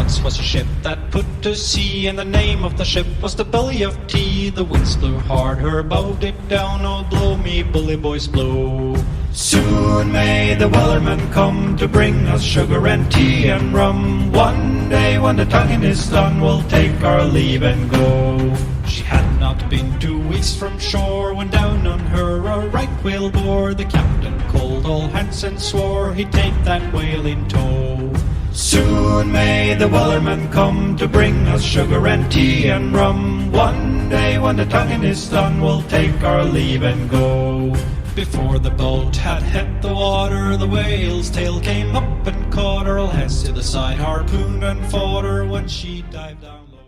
once was a ship that put to sea, and the name of the ship was the Belly of Tea. The winds blew hard, her bow dipped down, oh blow me bully boys blow. Soon may the wellerman come to bring us sugar and tea and rum. One day when the tonguing is done, we'll take our leave and go. She had not been 2 weeks from shore when down on her a right whale bore. The captain called all hands and swore he'd take that whale in tow. Soon may the wellerman come to bring us sugar and tea and rum. One day when the tonguing is done, we'll take our leave and go. Before the boat had hit the water, the whale's tail came up and caught her. All hands to the side, harpooned and fought her when she dived down low.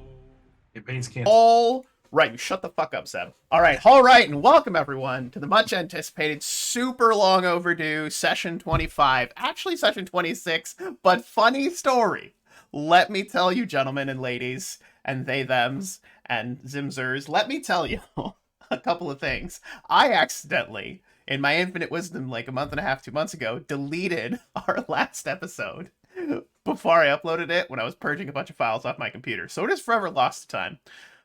It pains cancer. All right, you shut the fuck up, Seb. All right, and welcome everyone to the much anticipated, super long overdue session 25. Actually, session 26, but funny story. Let me tell you, gentlemen and ladies, and they-thems, and zimzers, let me tell you a couple of things. I accidentally, in my infinite wisdom, like a month and a half, 2 months ago, deleted our last episode before I uploaded it when I was purging a bunch of files off my computer. So it is forever lost to time.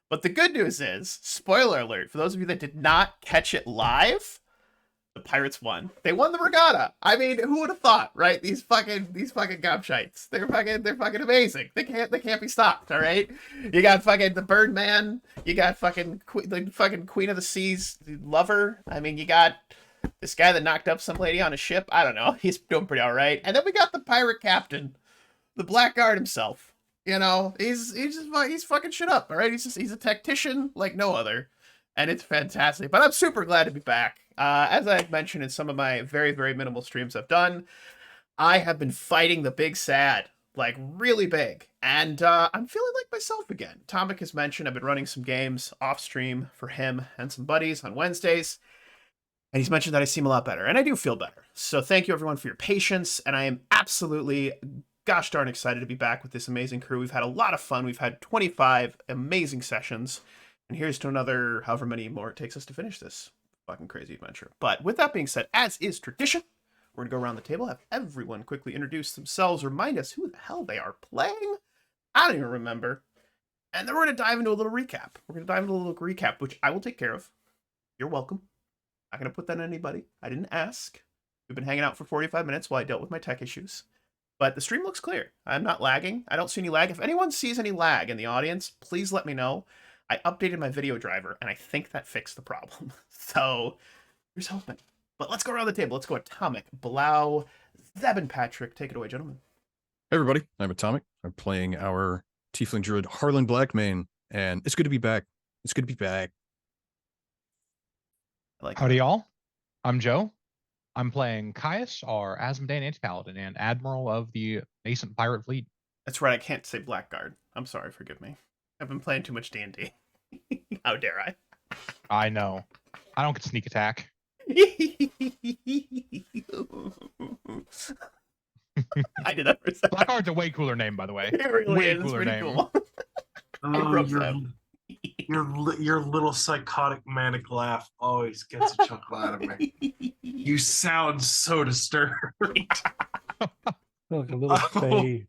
But the good news is, spoiler alert, for those of you that did not catch it live, the Pirates won. They won the regatta. I mean, who would have thought, right? These fucking gobshites. They're fucking amazing. They can't be stopped, all right? You got fucking the Birdman. You got the fucking Queen of the Seas lover. I mean, you got this guy that knocked up some lady on a ship. I don't know. He's doing pretty all right. And then we got the pirate captain, the Blackguard himself. You know, he's fucking shit up, all right? He's a tactician like no other, and it's fantastic. But I'm super glad to be back. As I've mentioned in some of my very, very minimal streams I've done, I have been fighting the big sad, like really big, and I'm feeling like myself again. Tomic has mentioned I've been running some games off stream for him and some buddies on Wednesdays, and he's mentioned that I seem a lot better, and I do feel better. So thank you everyone for your patience, and I am absolutely gosh darn excited to be back with this amazing crew. We've had a lot of fun. We've had 25 amazing sessions. And here's to another however many more it takes us to finish this fucking crazy adventure. But with that being said, as is tradition, we're going to go around the table, have everyone quickly introduce themselves, remind us who the hell they are playing. I don't even remember. And then we're going to dive into a little recap. Which I will take care of. You're welcome. Not going to put that on anybody. I didn't ask. We've been hanging out for 45 minutes while I dealt with my tech issues. But the stream looks clear. I'm not lagging. I don't see any lag. If anyone sees any lag in the audience, please let me know. I updated my video driver, and I think that fixed the problem. So, here's hoping. But let's go around the table. Let's go Atomic, Blau, Zeb, and Patrick. Take it away, gentlemen. Hey everybody, I'm Atomic. I'm playing our Tiefling Druid, Harlan Blackmane, and it's good to be back. It's good to be back. Howdy, y'all. I'm Joe. I'm playing Caius, our Asmodean Anti-Paladin and Admiral of the nascent pirate fleet. That's right, I can't say Blackguard. I'm sorry, forgive me. I've been playing too much D&D. How dare I? I know. I don't get sneak attack. I did that for a second. Blackguard's a way cooler name, by the way. It really way is. cooler Pretty name. cool. Your little psychotic manic laugh always gets a chuckle out of me. You sound so disturbed. Like a little fey.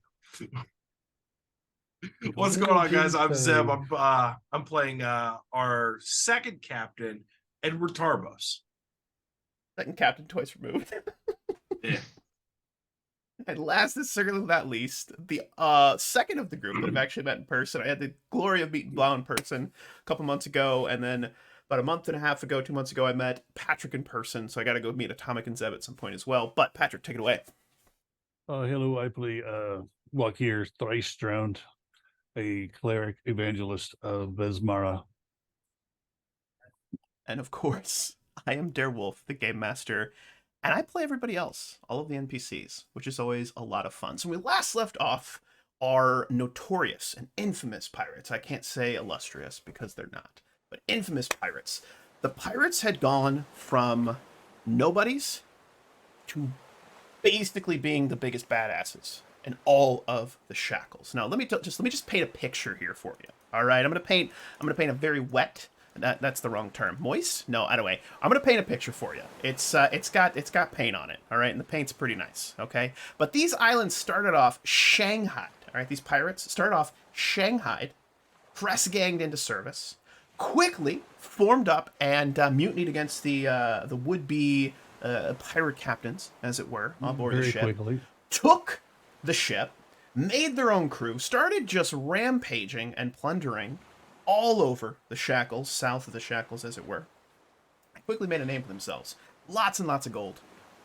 What's going on, guys? I'm Zeb. I'm playing our second captain, Edward Tarbos. Second captain, twice removed. Yeah. And last is certainly not least, the second of the group that I've actually met in person. I had the glory of meeting Blau in person a couple months ago, and then about a month and a half ago, 2 months ago, I met Patrick in person, so I got to go meet Atomic and Zeb at some point as well. But Patrick, take it away. Hello, I play Wakir Thrice Drowned, a cleric evangelist of Vesmara. And of course, I am Darewolf, the game master, and I play everybody else, all of the NPCs, which is always a lot of fun. So when we last left off our notorious and infamous pirates, I can't say illustrious because they're not, but infamous pirates. The pirates had gone from nobodies to basically being the biggest badasses in all of the Shackles. Now, let me just paint a picture here for you. All right, I'm gonna paint a very wet. That's the wrong term. Moist? No, anyway. I'm gonna paint a picture for you. It's got paint on it, all right, and the paint's pretty nice, okay? But these islands started off Shanghai, All right, these pirates started off shanghaied, press ganged into service, quickly formed up and mutinied against the would-be pirate captains, as it were, on board the Very ship. quickly. Took the ship, made their own crew, started just rampaging and plundering all over the Shackles, south of the Shackles, as it were. Quickly made a name for themselves. Lots and lots of gold,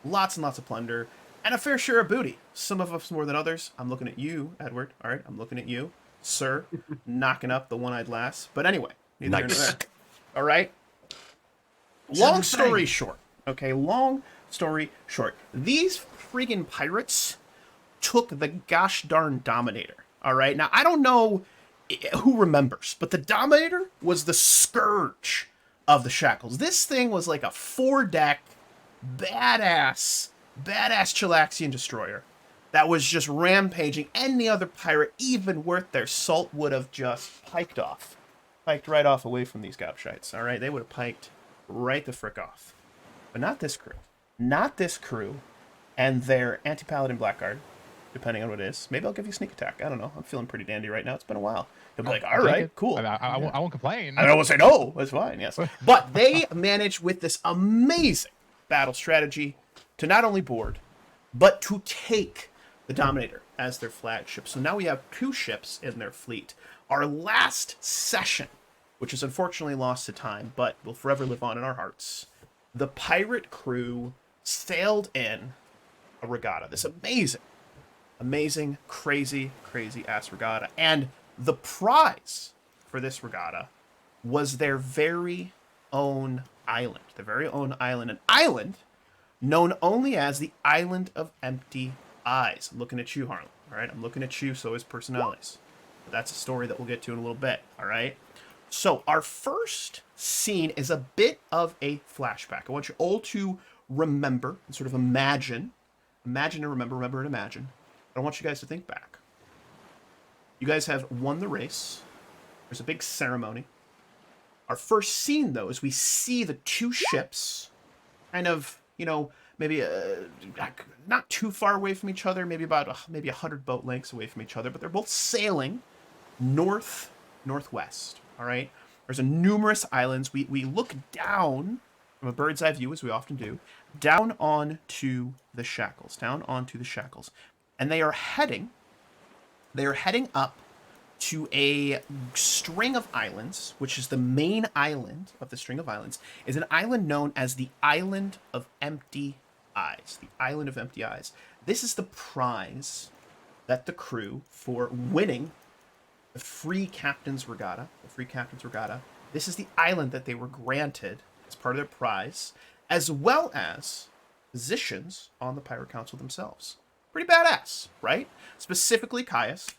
lots and lots of plunder, and a fair share of booty. Some of us more than others. I'm looking at you, Edward. All right, I'm looking at you, sir, knocking up the one-eyed lass. But anyway, neither here nor Nice. there. All right. Long story short. Okay, long story short. These friggin' pirates took the gosh darn Dominator. All right. Now, I don't know who remembers, but the Dominator was the scourge of the Shackles. This thing was like a 4-deck, badass Chilaxian destroyer that was just rampaging. Any other pirate, even worth their salt, would have just piked right off away from these gobshites. All right. They would have piked right the frick off. But not this crew. Not this crew and their anti-paladin blackguard, depending on what it is. Maybe I'll give you sneak attack. I don't know. I'm feeling pretty dandy right now. It's been a while. He'll be like, all I'll take right, it. cool. I won't complain. I don't say no. That's fine, yes. But they managed with this amazing battle strategy to not only board, but to take the Dominator as their flagship. So now we have 2 ships in their fleet. Our last session, which is unfortunately lost to time, but will forever live on in our hearts. The pirate crew sailed in a regatta. This amazing, crazy ass regatta. And the prize for this regatta was their very own island. Their very own island. An island known only as the Island of Empty Eyes. I'm looking at you, Harlan. All right, I'm looking at you, so is Peresanales. But that's a story that we'll get to in a little bit. All right. So our first scene is a bit of a flashback. I want you all to remember and sort of imagine and remember and imagine. I want you guys to think back. You guys have won the race. There's a big ceremony. Our first scene, though, is we see the 2 ships kind of, maybe not too far away from each other, maybe about maybe 100 boat lengths away from each other, but they're both sailing northwest. All right. There's numerous islands. We look down from a bird's eye view, as we often do, down onto the Shackles, and they are heading up to a string of islands, which is the main island of the string of islands, is an island known as the Island of Empty Eyes. The Island of Empty Eyes. This is the prize that the crew, for winning the Free Captain's Regatta, this is the island that they were granted as part of their prize, as well as positions on the Pirate Council themselves. Pretty badass, right? Specifically Caius,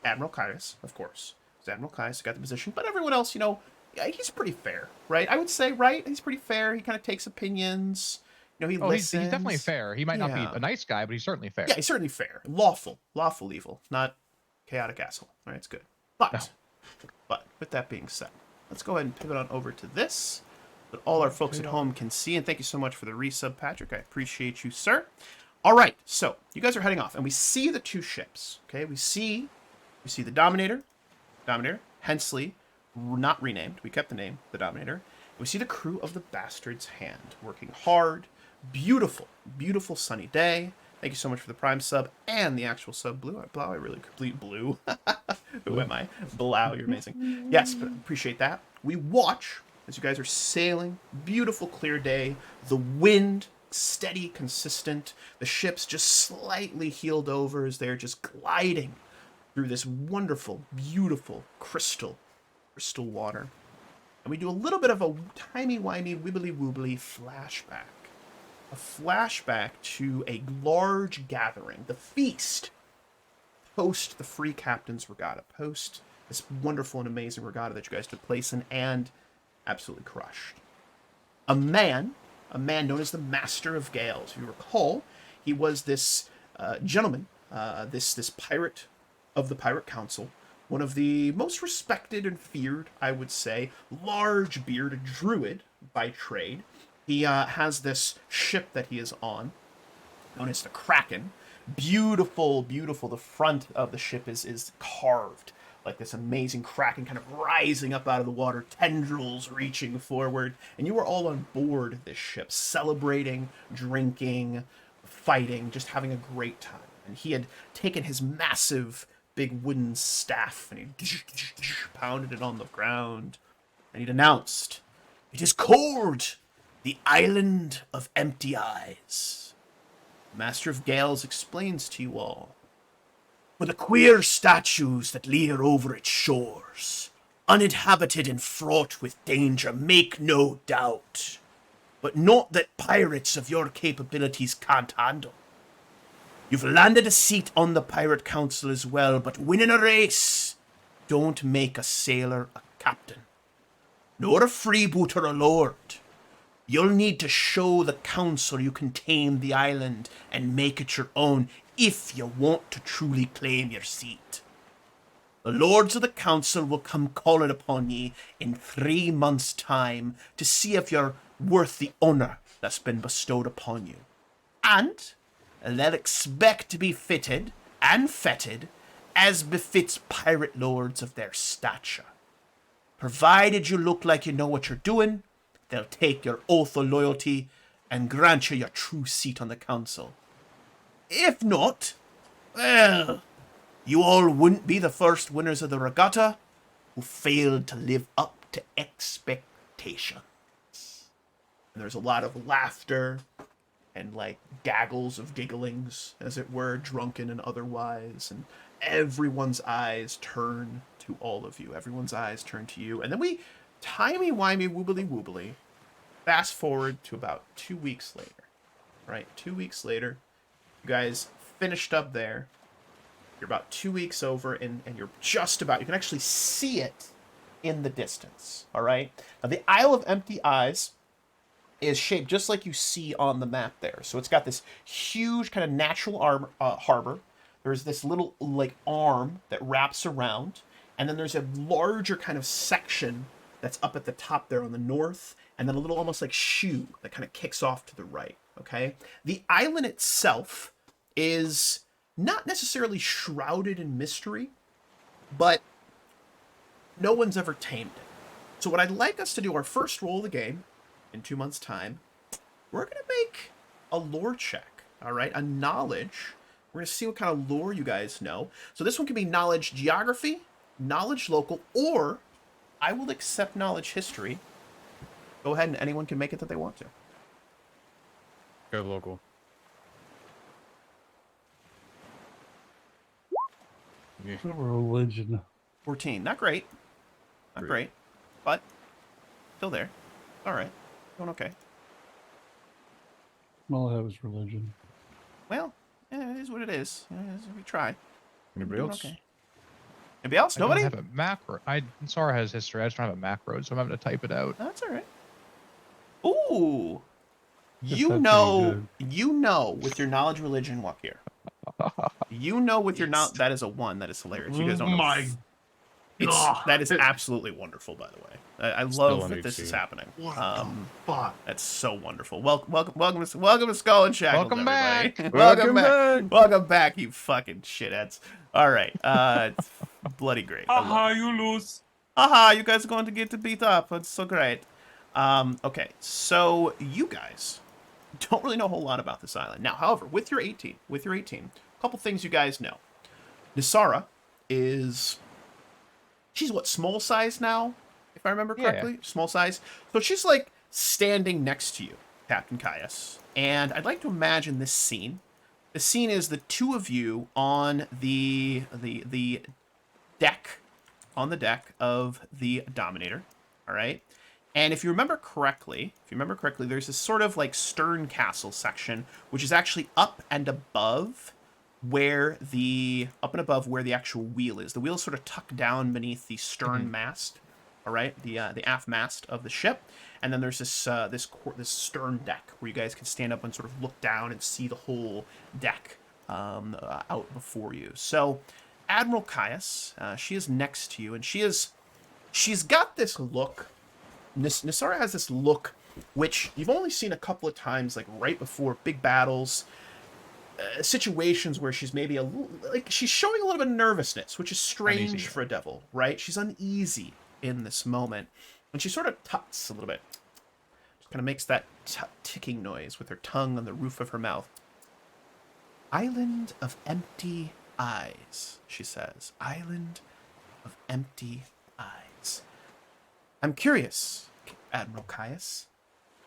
Admiral Caius, of course. Admiral Caius got the position, but everyone else, he's pretty fair, right? I would say, right? He's pretty fair. He kind of takes opinions. He listens. He's definitely fair. He might not be a nice guy, but he's certainly fair. Yeah, he's certainly fair. Lawful evil, not chaotic asshole. All right, it's good. But with that being said, let's go ahead and pivot on over to this, that all our folks at home can see. And thank you so much for the resub, Patrick. I appreciate you, sir. All right, so you guys are heading off, and we see the 2 ships. Okay, we see the Dominator, Hensley, not renamed. We kept the name, the Dominator. And we see the crew of the Bastard's Hand working hard. Beautiful sunny day. Thank you so much for the Prime sub and the actual sub, Blue. I really complete Blue. Who am I? Blau, you're amazing. Yes, but appreciate that. We watch as you guys are sailing. Beautiful, clear day. The wind, steady, consistent. The ship's just slightly heeled over as they're just gliding through this wonderful, beautiful crystal water. And we do a little bit of a timey-wimey, wibbly-woobly flashback. A flashback to a large gathering, the feast, post the Free Captain's Regatta, post this wonderful and amazing regatta that you guys took place in and absolutely crushed. A man known as the Master of Gales. If you recall, he was this gentleman, this pirate of the Pirate Council, one of the most respected and feared, I would say, large bearded druid by trade. He has this ship that he is on, known as the Kraken, beautiful, beautiful. The front of the ship is carved like this amazing kraken kind of rising up out of the water, tendrils reaching forward. And you are all on board this ship, celebrating, drinking, fighting, just having a great time. And he had taken his massive, big wooden staff and he pounded it on the ground. And he'd announced, "It is called the Island of Empty Eyes." The Master of Gales explains to you all. For the queer statues that leer over its shores, uninhabited and fraught with danger, make no doubt. But not that pirates of your capabilities can't handle. You've landed a seat on the Pirate Council as well, but winning a race don't make a sailor a captain. Nor a freebooter a lord. You'll need to show the council you can tame the island and make it your own if you want to truly claim your seat. The lords of the council will come calling upon ye in 3 months' time to see if you're worth the honor that's been bestowed upon you. And they'll expect to be fitted and feted as befits pirate lords of their stature. Provided you look like you know what you're doing, they'll take your oath of loyalty and grant you your true seat on the council. If not, well, you all wouldn't be the first winners of the regatta who failed to live up to expectations. And there's a lot of laughter and like gaggles of gigglings, as it were, drunken and otherwise, and everyone's eyes turn to all of you. Everyone's eyes turn to you. And then we timey-wimey, woobly-woobly, fast forward to about 2 weeks later. Right? 2 weeks later, you guys finished up there. You're about 2 weeks over, and you're just about, you can actually see it in the distance. All right? Now, the Isle of Empty Eyes is shaped just like you see on the map there. So it's got this huge kind of natural harbor. There's this little like arm that wraps around, and then there's a larger kind of section that's up at the top there on the north, and then a little almost like shoe that kind of kicks off to the right. Okay? The island itself is not necessarily shrouded in mystery, but no one's ever tamed it. So what I'd like us to do, our first roll of the game, in 2 months' time, we're going to make a lore check, all right? A knowledge. We're going to see what kind of lore you guys know. So this one can be knowledge geography, knowledge local, or I will accept knowledge history. Go ahead and anyone can make it that they want to. Go local. Yeah. Religion. 14. Not great. Not great. But still there. All right. Doing okay. All I have is religion. Well, it is what it is. We try. Anybody Doing else? okay. Anybody else? I Nobody? don't have a macro. Sora has history. I just don't have a macro, so I'm having to type it out. That's all right. Ooh. Yes, You that's know, pretty you know, with your knowledge religion, walk here. You know, with your knowledge, that is a 1. That is hilarious. You guys don't know. My God. That is absolutely wonderful, by the way. I Still love on that this HC. is happening. What the fuck? That's so wonderful. Welcome to Skull and Shackles, Welcome everybody. back. Welcome back. Welcome back, you fucking shitheads. All right, it's bloody great. I love it. Aha, you lose. Aha, you guys are going to get to beat up. It's so great. Okay, so you guys don't really know a whole lot about this island. Now, however, with your 18, a couple things you guys know. Nisara is, she's what, small size now, if I remember correctly? Small size. So she's like standing next to you, Captain Caius. And I'd like to imagine this scene. The scene is the two of you on the deck, on the deck of the Dominator. All right. And if you remember correctly, there's this sort of like stern castle section, which is actually up and above where the actual wheel is. The wheel is sort of tucked down beneath the stern mast. All right, the aft mast of the ship, and then there's this this stern deck where you guys can stand up and sort of look down and see the whole deck out before you. So, Admiral Caius, she is next to you, and she's got this look. Nisara has this look, which you've only seen a couple of times, like right before big battles. situations where she's maybe like she's showing a little bit of nervousness, which is strange Uneasy. for a devil, right? She's uneasy in this moment, and she sort of tuts a little bit, just kind of makes that ticking noise with her tongue on the roof of her mouth. Island of empty eyes, she says. Island of empty eyes. I'm curious, Admiral Caius,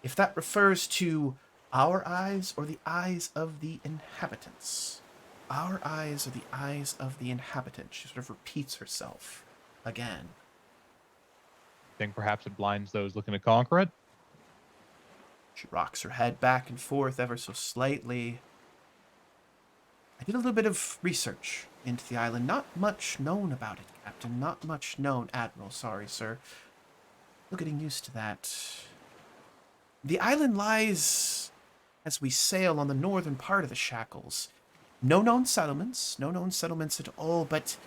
if that refers to our eyes or the eyes of the inhabitants. Our eyes or the eyes of the inhabitants. She sort of repeats herself again. Think perhaps it blinds those looking to conquer it? She rocks her head back and forth ever so slightly. I did a little bit of research into the island. Not much known about it, Captain. Not much known, Admiral. Sorry, sir. Still getting used to that. The island lies as we sail on the northern part of the Shackles. No known settlements at all, but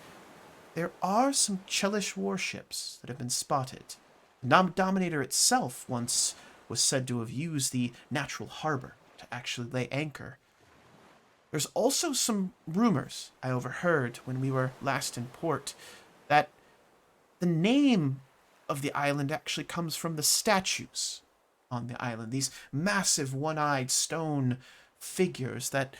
there are some Chelish warships that have been spotted. The Dominator itself once was said to have used the natural harbor to actually lay anchor. There's also some rumors I overheard when we were last in port that the name of the island actually comes from the statues on the island. These massive one-eyed stone figures that,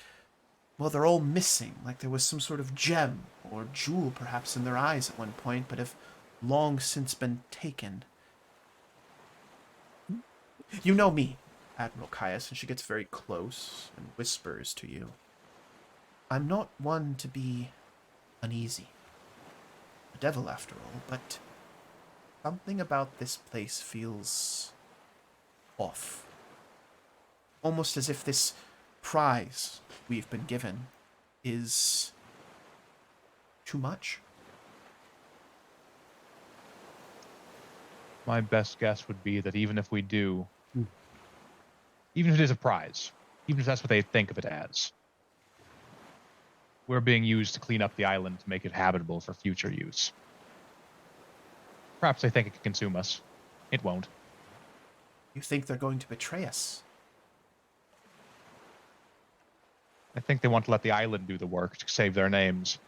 well, they're all missing. Like there was some sort of gem or jewel perhaps in their eyes at one point, but have long since been taken. You know me, Admiral Caius, and she gets very close and whispers to you. I'm not one to be uneasy. A devil after all, but something about this place feels off. Almost as if this prize we've been given is too much. My best guess would be that even if we do, even if it is a prize, even if that's what they think of it as, we're being used to clean up the island to make it habitable for future use. Perhaps they think it can consume us. It won't. You think they're going to betray us? I think they want to let the island do the work to save their names.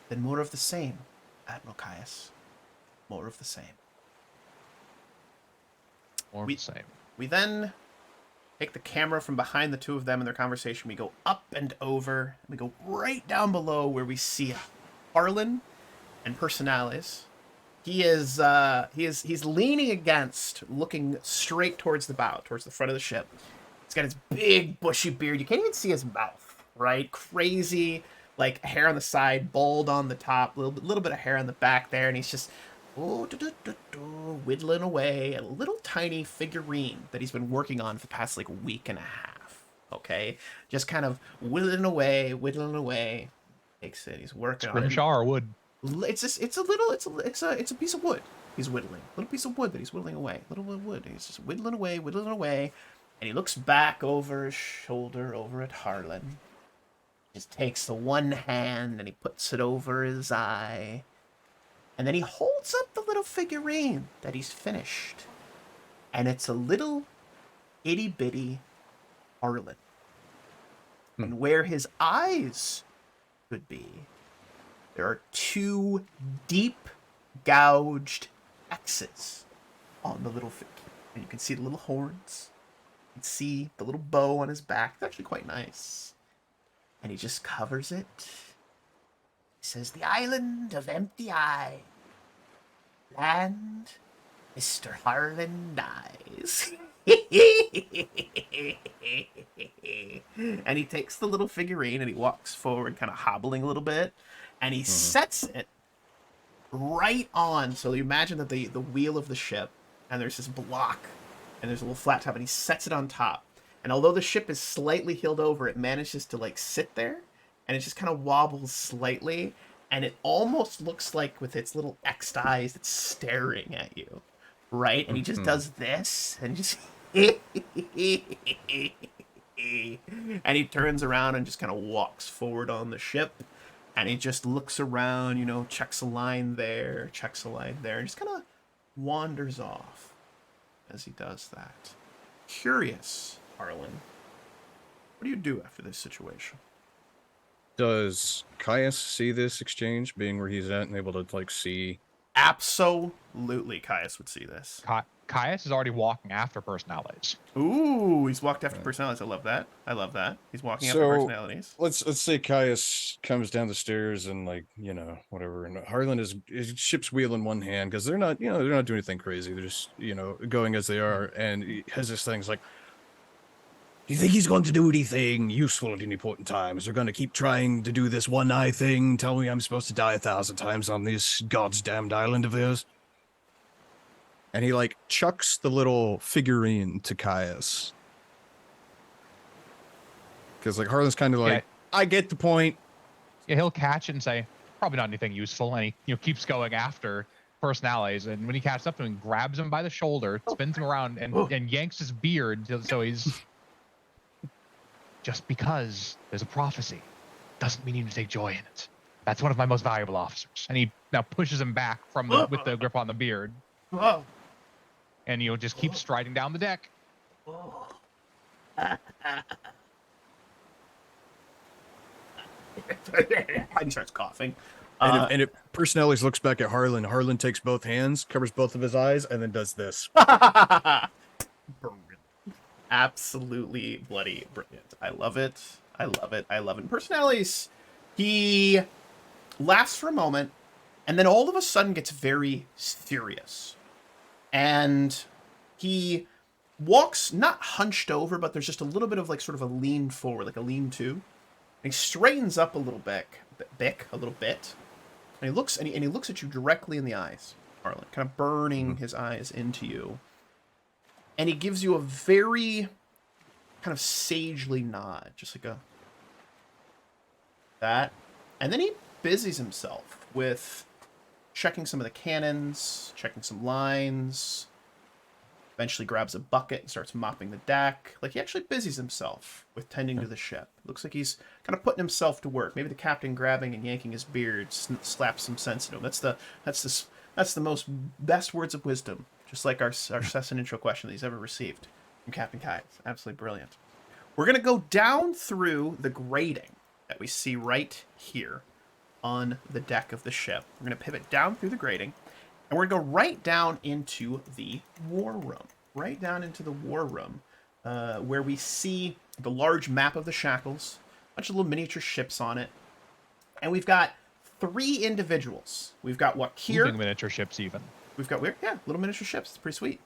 Then more of the same, Admiral Caius. More of the same. More of the same. We then take the camera from behind the two of them in their conversation. We go up and over. And we go right down below where we see Harlan and Peresanales. He's leaning against, looking straight towards the bow, towards the front of the ship. He's got his big bushy beard. You can't even see his mouth, right? Crazy, like hair on the side, bald on the top, little bit of hair on the back there, and he's just whittling away at a little tiny figurine that he's been working on for the past like week and a half. Okay, just kind of whittling away. Takes it. He's working on it. Scrimshaw or wood? It's a piece of wood. He's whittling. A little piece of wood that he's whittling away. A little bit of wood. He's just whittling away. And he looks back over his shoulder over at Harlan. Just takes the one hand and he puts it over his eye. And then he holds up the little figurine that he's finished. And it's a little itty-bitty Harlan. And where his eyes could be, there are two deep gouged X's on the little figure. And you can see the little horns. You can see the little bow on his back. It's actually quite nice. And he just covers it. He says, "The island of empty eye. Land Mr. Harlan dies." And he takes the little figurine and he walks forward, kind of hobbling a little bit. And he sets it right on. So you imagine that the wheel of the ship, and there's this block, and there's a little flat top, and he sets it on top. And although the ship is slightly heeled over, it manages to like sit there, and it just kind of wobbles slightly, and it almost looks like with its little X'd eyes, it's staring at you, right? And he just does this, and just and he turns around and just kind of walks forward on the ship. And he just looks around, checks a line there, and just kind of wanders off as he does that. curious, Harlan. What do you do after this situation? Does Caius see this exchange, being where he's at and able to like see? Absolutely, Caius would see this. Caius is already walking after Peresanales. Ooh, he's walked after Right. personalities. I love that. I love that. He's walking after So personalities. let's say Caius comes down the stairs and like whatever, and Harlan is ship's wheel in one hand because they're not they're not doing anything crazy. They're just going as they are, and he has this thing's like. Do you think he's going to do anything useful at any point in time? Is they're going to keep trying to do this one eye thing, tell me I'm supposed to die 1,000 times on this God's damned island of theirs? And he like chucks the little figurine to Caius. Because like Harlan's kind of like, I get the point. Yeah, he'll catch it and say, probably not anything useful, and he keeps going after Peresanales. And when he catches up to him, grabs him by the shoulder, spins him around, and yanks his beard so he's. Just because there's a prophecy doesn't mean you need to take joy in it. That's one of my most valuable officers. And he now pushes him back with the grip on the beard. Whoa. And just keep striding down the deck. He starts coughing. And it Personalis looks back at Harlan. Harlan takes both hands, covers both of his eyes, and then does this. Brilliant. Absolutely bloody brilliant. I love it. I love it. I love it. Personalis, he laughs for a moment, and then all of a sudden gets very serious. And he walks not hunched over, but there's just a little bit of like sort of a lean forward, like a lean to. And he straightens up a little bit. And he looks and he looks at you directly in the eyes, Harlan, kind of burning his eyes into you. And he gives you a very kind of sagely nod, just like that. And then he busies himself with checking some of the cannons, checking some lines, eventually grabs a bucket and starts mopping the deck. Like, he actually busies himself with tending to the ship. Looks like he's kind of putting himself to work. Maybe the captain grabbing and yanking his beard slaps some sense into him. That's the most best words of wisdom, just like our session intro question that he's ever received from Captain Kai. It's absolutely brilliant. We're going to go down through the grating that we see right here on the deck of the ship. We're going to pivot down through the grating, and we're going to go right down into the war room. Right down into the war room, where we see the large map of the Shackles, a bunch of little miniature ships on it, and we've got 3 individuals. We've got Wakir. Moving miniature ships even. We've got little miniature ships. It's pretty sweet.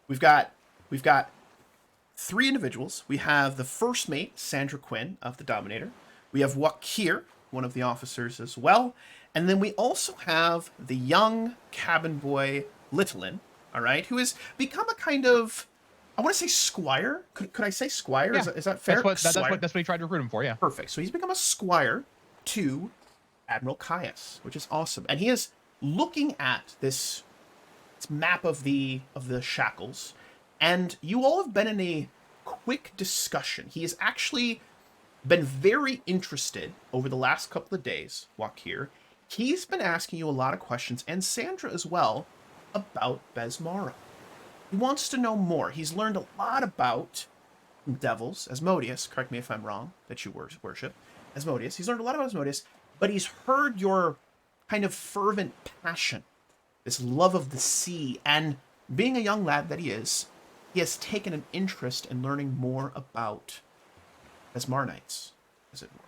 We've got 3 individuals. We have the first mate, Sandra Quinn of the Dominator. We have Wakir, one of the officers as well. And then we also have the young cabin boy, Littlin, all right, who has become a kind of, I want to say squire. Could I say squire? Yeah. Is that fair? That's what he tried to recruit him for, yeah. Perfect. So he's become a squire to Admiral Caius, which is awesome. And he is looking at this map of the Shackles, and you all have been in a quick discussion. He has actually been very interested over the last couple of days, Wakir. He's been asking you a lot of questions, and Sandra as well, about Besmara. He wants to know more. He's learned a lot about devils, Asmodeus, correct me if I'm wrong, that you worship, Asmodeus. He's learned a lot about Asmodeus, but he's heard your kind of fervent passion, this love of the sea, and being a young lad that he is, he has taken an interest in learning more about Besmarnites, as it were.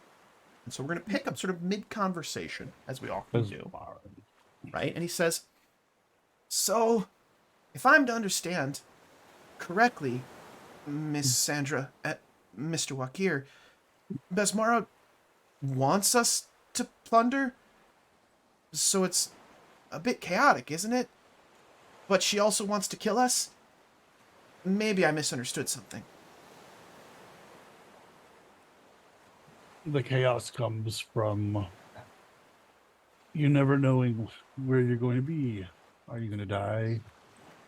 And so we're going to pick up sort of mid-conversation, as we often do, right? And he says, so, if I'm to understand correctly, Miss Sandra, Mr. Wakir, Besmara wants us to plunder? So it's a bit chaotic, isn't it? But she also wants to kill us? Maybe I misunderstood something. The chaos comes from you never knowing where you're going to be. Are you going to die?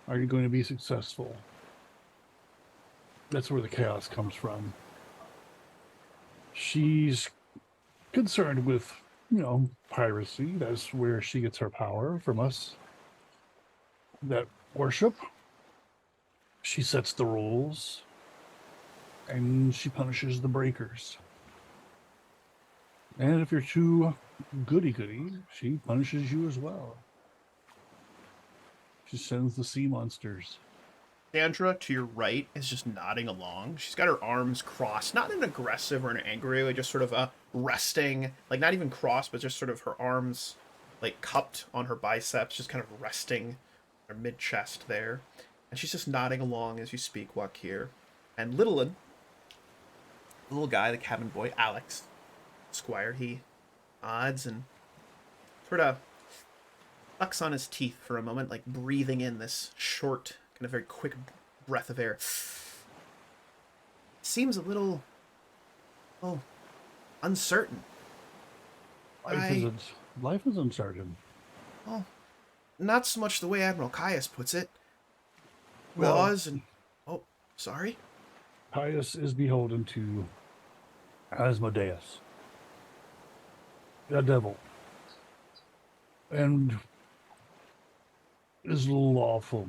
Are you going to be successful? That's where the chaos comes from. She's concerned with, piracy. That's where she gets her power, from us that worship. She sets the rules. and she punishes the breakers. And if you're too goody-goody, she punishes you as well. She sends the sea monsters. Sandra, to your right, is just nodding along. She's got her arms crossed, not in an aggressive or an angry way, just sort of resting, like not even crossed, but just sort of her arms like cupped on her biceps, just kind of resting her mid-chest there. And she's just nodding along as you speak, Wakir. And Littleton, the little guy, the cabin boy, Alex, Squire, he nods and sort of sucks on his teeth for a moment, like breathing in this short, kind of very quick breath of air. Seems a little, uncertain. Life is uncertain. Well, not so much the way Admiral Caius puts it. Well- Laws and... Oh, sorry? Pius is beholden to Asmodeus, the devil, and is lawful.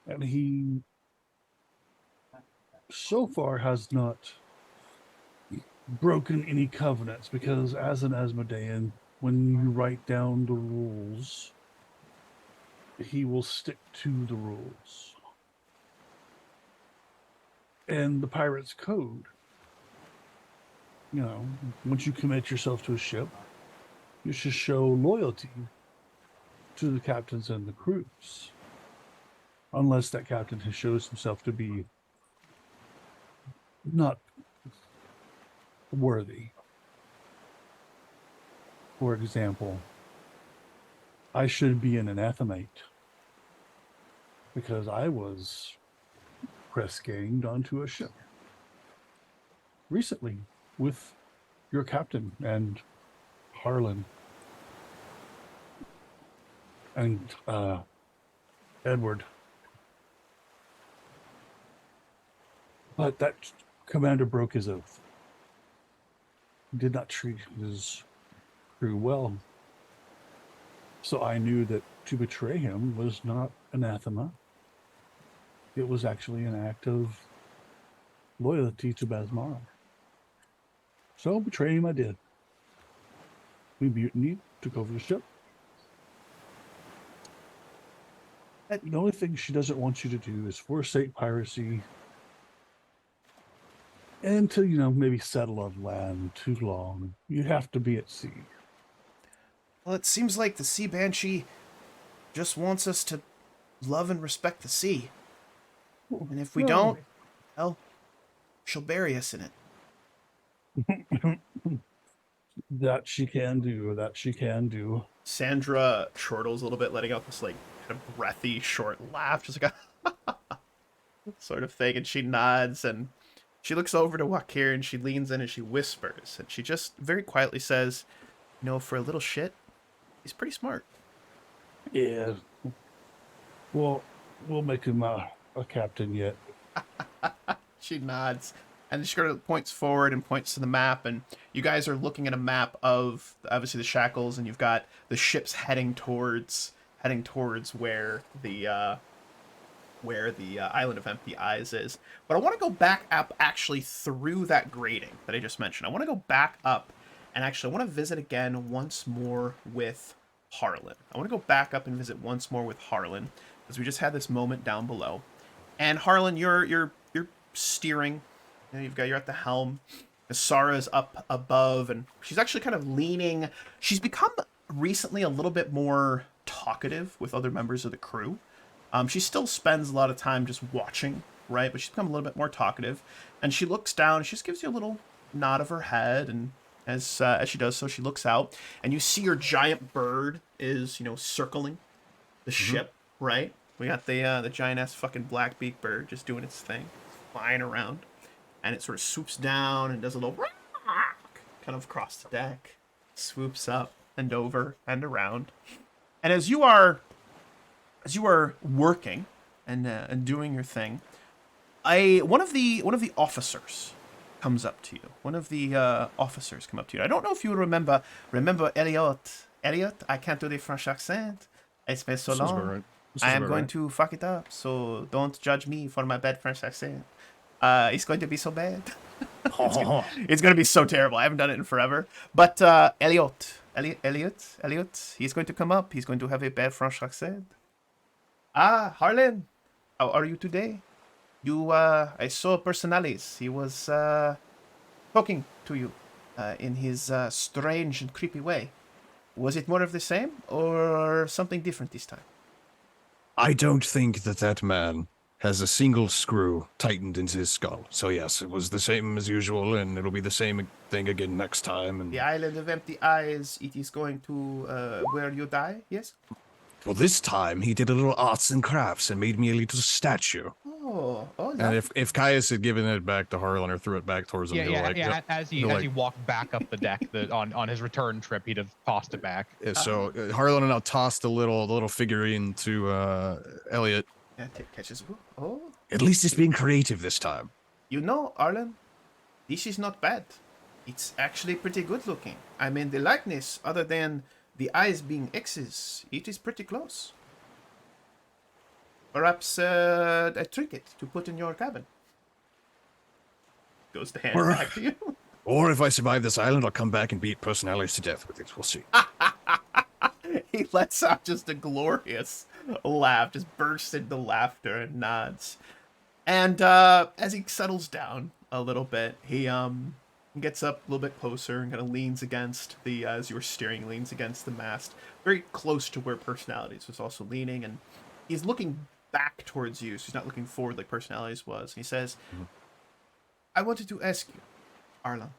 And he so far has not broken any covenants, because as an Asmodean, when you write down the rules, he will stick to the rules. And the pirate's code, once you commit yourself to a ship, you should show loyalty to the captains and the crews, unless that captain has shows himself to be not worthy. For example, I should be an anathemate because I was press ganged onto a ship recently with your captain and Harlan and Edward. But that commander broke his oath. He did not treat his crew well. So I knew that to betray him was not anathema. It was actually an act of loyalty to Basmara. So betray him I did. We mutinied, took over the ship. The only thing she doesn't want you to do is forsake piracy and to, maybe settle on land too long. You have to be at sea. Well, it seems like the Sea Banshee just wants us to love and respect the sea. And if we don't, well, she'll bury us in it. That she can do. Sandra chortles a little bit, letting out this like kind of breathy, short laugh, just like a sort of thing, and she nods and she looks over to Wakir and she leans in and she whispers and she just very quietly says, for a little shit, he's pretty smart. Yeah. Well, we'll make him a captain yet. She nods and she kind of points forward and points to the map, and you guys are looking at a map of obviously the Shackles, and you've got the ships heading towards where the island of Empty Eyes is. But I want to go back up actually through that grading that I just mentioned. I want to go back up and actually I want to visit again once more with Harlan. I want to go back up and visit once more with Harlan, because we just had this moment down below. And Harlan, you're steering. You're at the helm. Sara's up above, and she's actually kind of leaning. She's become recently a little bit more talkative with other members of the crew. She still spends a lot of time just watching, right? But she's become a little bit more talkative, and she looks down. And she just gives you a little nod of her head, and as she does so, she looks out, and you see your giant bird is circling the ship, right? We got the giant ass fucking black-beaked bird just doing its thing, flying around, and it sort of swoops down and does a little kind of across the deck, swoops up and over and around, and as you are working and doing your thing, one of the officers comes up to you. One of the officers come up to you. I don't know if you remember Elliot. Elliot, I can't do the French accent. It's been so long. I am going to fuck it up, so don't judge me for my bad French accent. It's going to be so bad. It's gonna be so terrible. I haven't done it in forever. But Elliot, he's going to come up. He's going to have a bad French accent. Ah, Harlan, how are you today? I saw Peresanales. He was talking to you in his strange and creepy way. Was it more of the same or something different this time? I don't think that man has a single screw tightened into his skull. So yes, it was the same as usual, and it'll be the same thing again next time. And The Island of Empty Eyes, it is going to where you die, yes? well, this time he did a little arts and crafts and made me a little statue. Oh, And if Caius had given it back to Harlan or threw it back towards him, As he walked back up the deck, on his return trip, he'd have tossed it back. So Harlan now tossed the little figurine to Elliot. Yeah, catches. Oh, At least it's being creative this time. you know, Arlen, this is not bad. It's actually pretty good looking. I mean, the likeness, other than the eyes being X's, it is pretty close. Perhaps a trinket to put in your cabin. Goes the hand back to you. Or if I survive this island, I'll come back and beat Peresanales to death with it. We'll see. He lets out just a glorious laugh, just bursts into laughter and nods. And as he settles down a little bit, he gets up a little bit closer and kind of leans against the, as you were steering, leans against the mast, very close to where Peresanales was also leaning, and he's looking back towards you, so he's not looking forward like Peresanales was. And he says, I wanted to ask you, Arlan,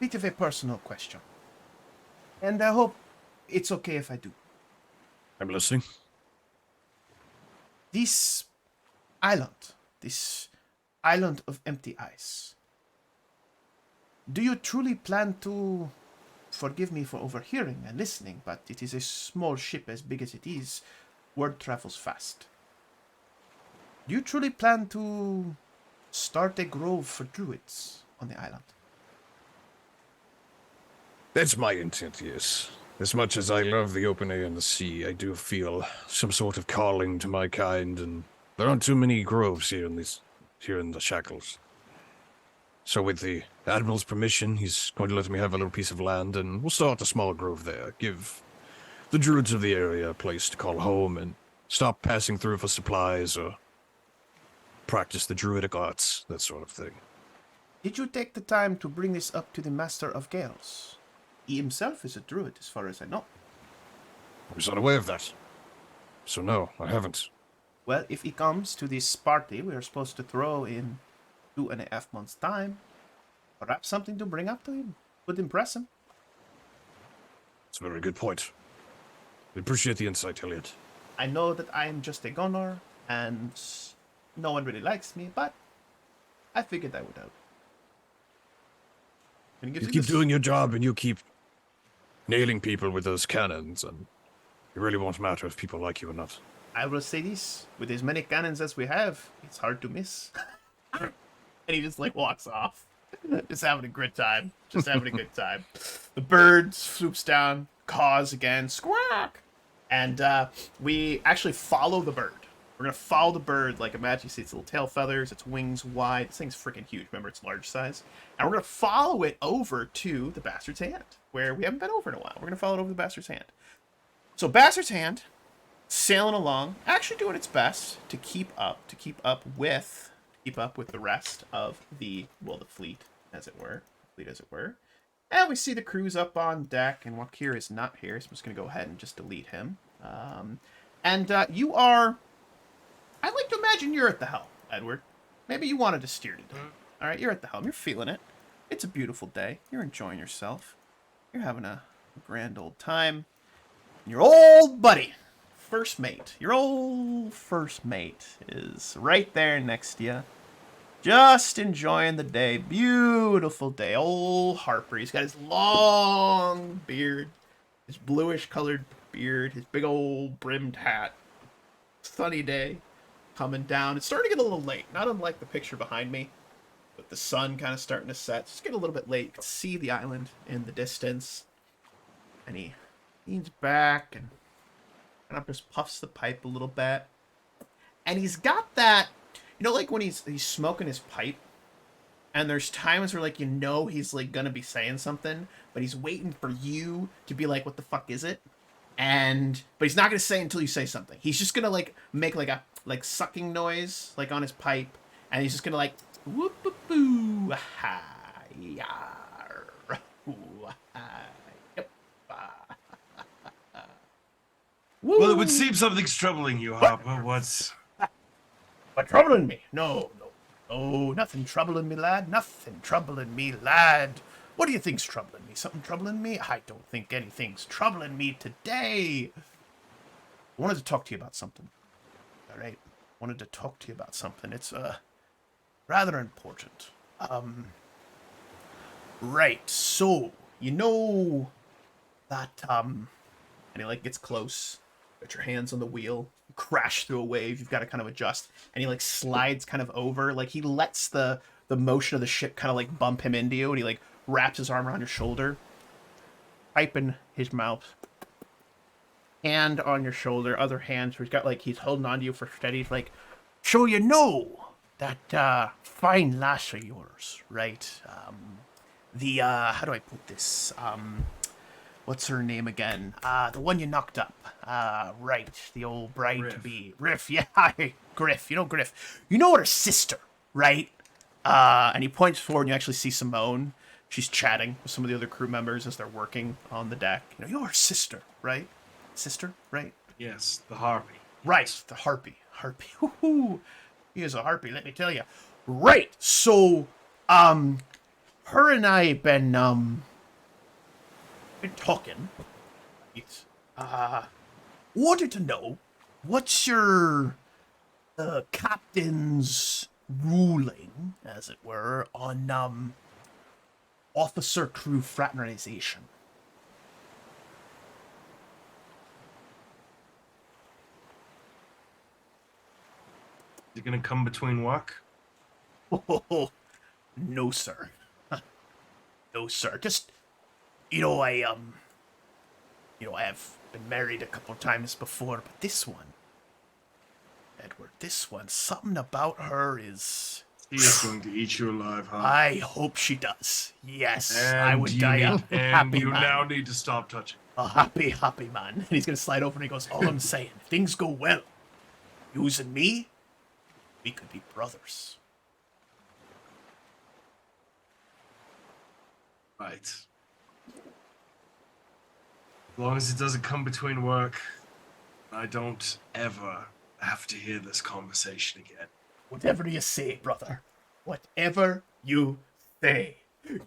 bit of a personal question. And I hope it's okay if I do. I'm listening. This island of empty ice, do you truly plan to, forgive me for overhearing and listening, but it is a small ship as big as it is, word travels fast. Do you truly plan to start a grove for druids on the island? That's my intent, yes. As much as I love the open air and the sea, I do feel some sort of calling to my kind, and there aren't too many groves here in the Shackles. So with the Admiral's permission, he's going to let me have a little piece of land, and we'll start a small grove there. Give the druids of the area a place to call home, and stop passing through for supplies, or practice the druidic arts, that sort of thing. Did you take the time to bring this up to the Master of Gales? He himself is a druid, as far as I know. I was unaware of that. So no, I haven't. Well, if he comes to this party we are supposed to throw in 2.5 months' time, perhaps something to bring up to him would impress him. That's a very good point. I appreciate the insight, Elliot. I know that I am just a gunner, and no one really likes me, but I figured I would help. And he gives You you keep this- doing your job, and you keep nailing people with those cannons, and it really won't matter if people like you or not. I will say this, with as many cannons as we have, it's hard to miss. And he just like walks off. Just having a good time. Just having a good time. The bird swoops down, caws again, squawk! And we actually follow the bird. We're gonna follow the bird, like imagine you see its little tail feathers, its wings wide. This thing's freaking huge, remember it's large size. And we're gonna follow it over to the Bastard's Hand, where we haven't been over in a while. We're gonna follow it over to the Bastard's Hand. So Bastard's Hand, sailing along, actually doing its best to keep up with the rest of the fleet, as it were. And we see the crew's up on deck, and Wakir is not here, so I'm just gonna go ahead and just delete him. You are, I like to imagine you're at the helm, Edward. Maybe you wanted to steer today. All right, you're at the helm. You're feeling it. It's a beautiful day. You're enjoying yourself. You're having a grand old time. And your old buddy, your old first mate is right there next to you. Just enjoying the day. Beautiful day. Old Harper. He's got his long beard, his bluish colored beard, his big old brimmed hat. Sunny day coming down. It's starting to get a little late, not unlike the picture behind me, with the sun kind of starting to set. It's getting a little bit late. You can see the island in the distance. And he leans back and kind of just puffs the pipe a little bit. And he's got that, you know, like when he's smoking his pipe, and there's times where like he's like gonna be saying something, but he's waiting for you to be like, "What the fuck is it?" But he's not gonna say it until you say something. He's just gonna like make like a sucking noise like on his pipe, and he's just gonna like whoop boo boo ha yar ooh, ha, yep, woo. Well, it would seem something's troubling you, Harper. What's... What troubling me? No, nothing troubling me, lad. Nothing troubling me, lad. What do you think's troubling me? Something troubling me? I don't think anything's troubling me today. I wanted to talk to you about something. All right, wanted to talk to you about something. It's rather important. Right. So you know that and he like gets close. Got your hands on the wheel. You crash through a wave. You've got to kind of adjust, and he like slides kind of over. Like he lets the motion of the ship kind of like bump him into you, and he like wraps his arm around your shoulder, pipe in his mouth, hand on your shoulder, other hand. So he's got like he's holding on to you for steady. He's like, so you know that fine lass of yours, right? The how do I put this? What's her name again? The one you knocked up. Right, the old bride to be. Griff, yeah, Griff. You know Griff. You know her sister, right? And he points forward, and you actually see Simone. She's chatting with some of the other crew members as they're working on the deck. You know, you're her sister, right? Sister, right? Yes, the harpy. Right, the harpy. Harpy. Woohoo! He is a harpy, let me tell you. Right, so, her and I been talking. It's, wanted to know, what's your, captain's ruling, as it were, on, officer crew fraternization? You're gonna come between work? Oh, no, sir. No, sir. Just, I have been married a couple times before, but this one, Edward, something about her is... She is going to eat you alive, huh? I hope she does. Yes, And I would die a happy you man. now need to stop touching. A happy man. And he's going to slide over and he goes, all I'm saying, if things go well, you and me, we could be brothers. Right. As long as it doesn't come between work, I don't ever have to hear this conversation again. Whatever you say, brother. Whatever you say.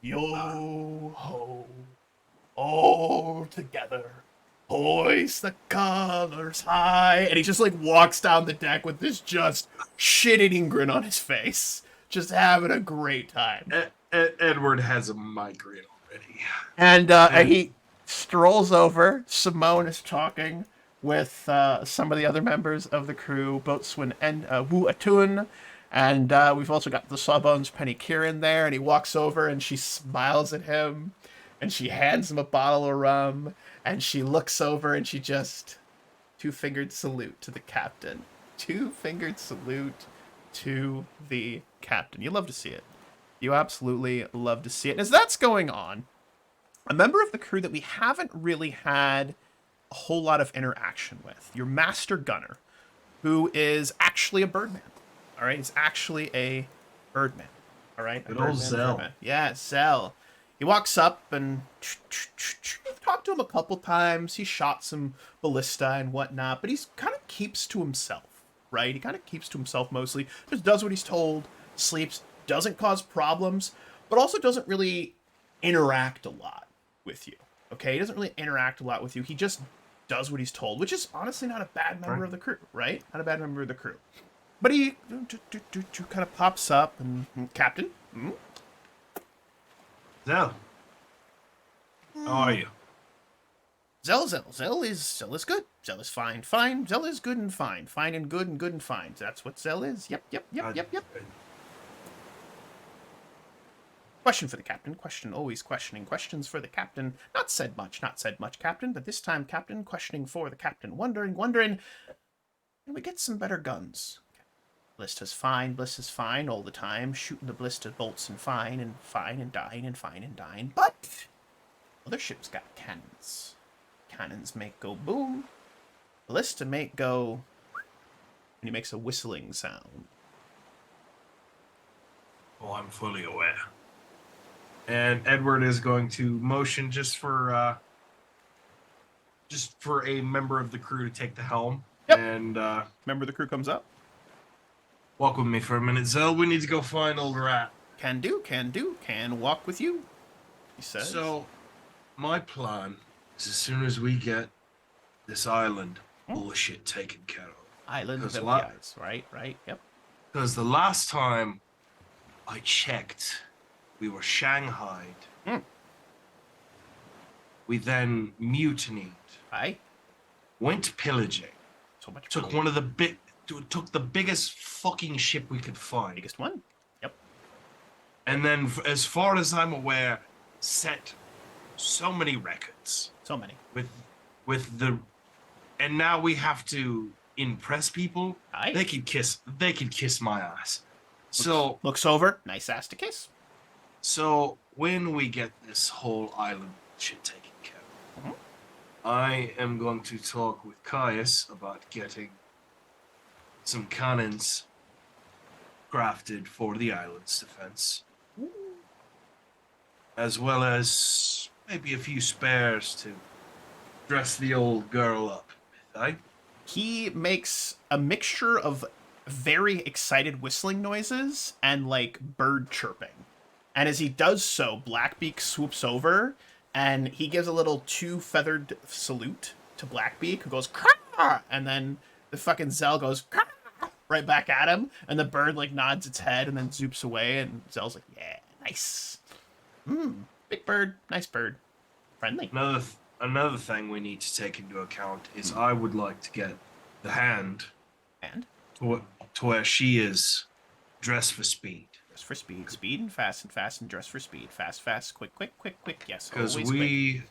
Yo ho. All together. Hoist the colors high. And he just like walks down the deck with this just shit-eating grin on his face. Just having a great time. Edward has a migraine already. And he strolls over. Simone is talking with some of the other members of the crew, Boatswain and Wu Atun. And we've also got the Sawbones Penny Kieran there. And he walks over and she smiles at him. And she hands him a bottle of rum. And she looks over and she just... two-fingered salute to the captain. Two-fingered salute to the captain. You love to see it. You absolutely love to see it. And as that's going on, a member of the crew that we haven't really had a whole lot of interaction with, your master gunner, who is actually a birdman. All right, he's actually a birdman. All right, Good old Zell. Birdman. Yeah, Zell. He walks up and talked to him a couple times. He shot some ballista and whatnot, but he's kind of keeps to himself, right? He kind of keeps to himself mostly. Just does what he's told, sleeps, doesn't cause problems, but also doesn't really interact a lot with you. Okay, he doesn't really interact a lot with you. He just does what he's told, which is honestly not a bad member of the crew, right? Not a bad member of the crew. But he kind of pops up and, Captain? Hmm? Zell, how are you? Zell is good. Zell is fine. Zell is good and fine. Fine and good and good and fine. That's what Zell is. Yep. Question for the captain. Question always questioning. Questions for the captain. Not said much, captain. But this time, captain, questioning for the captain. Wondering. Can we get some better guns? Blister's fine, Blister's fine all the time, shooting the blister bolts and fine and dying and fine and dying. But other ships got cannons. Cannons make go boom. Blister make go, and he makes a whistling sound. Oh, I'm fully aware. And Edward is going to motion just for a member of the crew to take the helm. Yep. And Member of the crew comes up. walk with me for a minute, Zell. We need to go find old rat. Can do, can walk with you, he says. So, my plan is as soon as we get this island bullshit taken care of. Island of Because Abadius, right, yep. Because the last time I checked, we were shanghaied. Mm. We then mutinied, Aye. went pillaging, So much took gold. took the biggest fucking ship we could find, Biggest one. Yep. and then, as far as I'm aware, set so many records So many. with the, and now we have to impress people. Aye. They could kiss my ass. So Looks over. Nice ass to kiss. So when we get this whole island shit taken care of, I am going to talk with Caius about getting some cannons crafted for the island's defense, as well as maybe a few spares to dress the old girl up with, eh? He makes a mixture of very excited whistling noises and like bird chirping. And as he does so, Blackbeak swoops over and he gives a little two-feathered salute to Blackbeak, who goes, "Caw!" And then the fucking Zell goes, "Caw!" right back at him. And the bird like nods its head and then zoops away. And Zell's like, "Yeah, nice. Big bird, nice bird. Friendly." Another thing we need to take into account is I would like to get the hand And to where she is dressed for speed. dress for speed. Speed and fast and dress for speed. Fast, quick. Yes, Because always quick.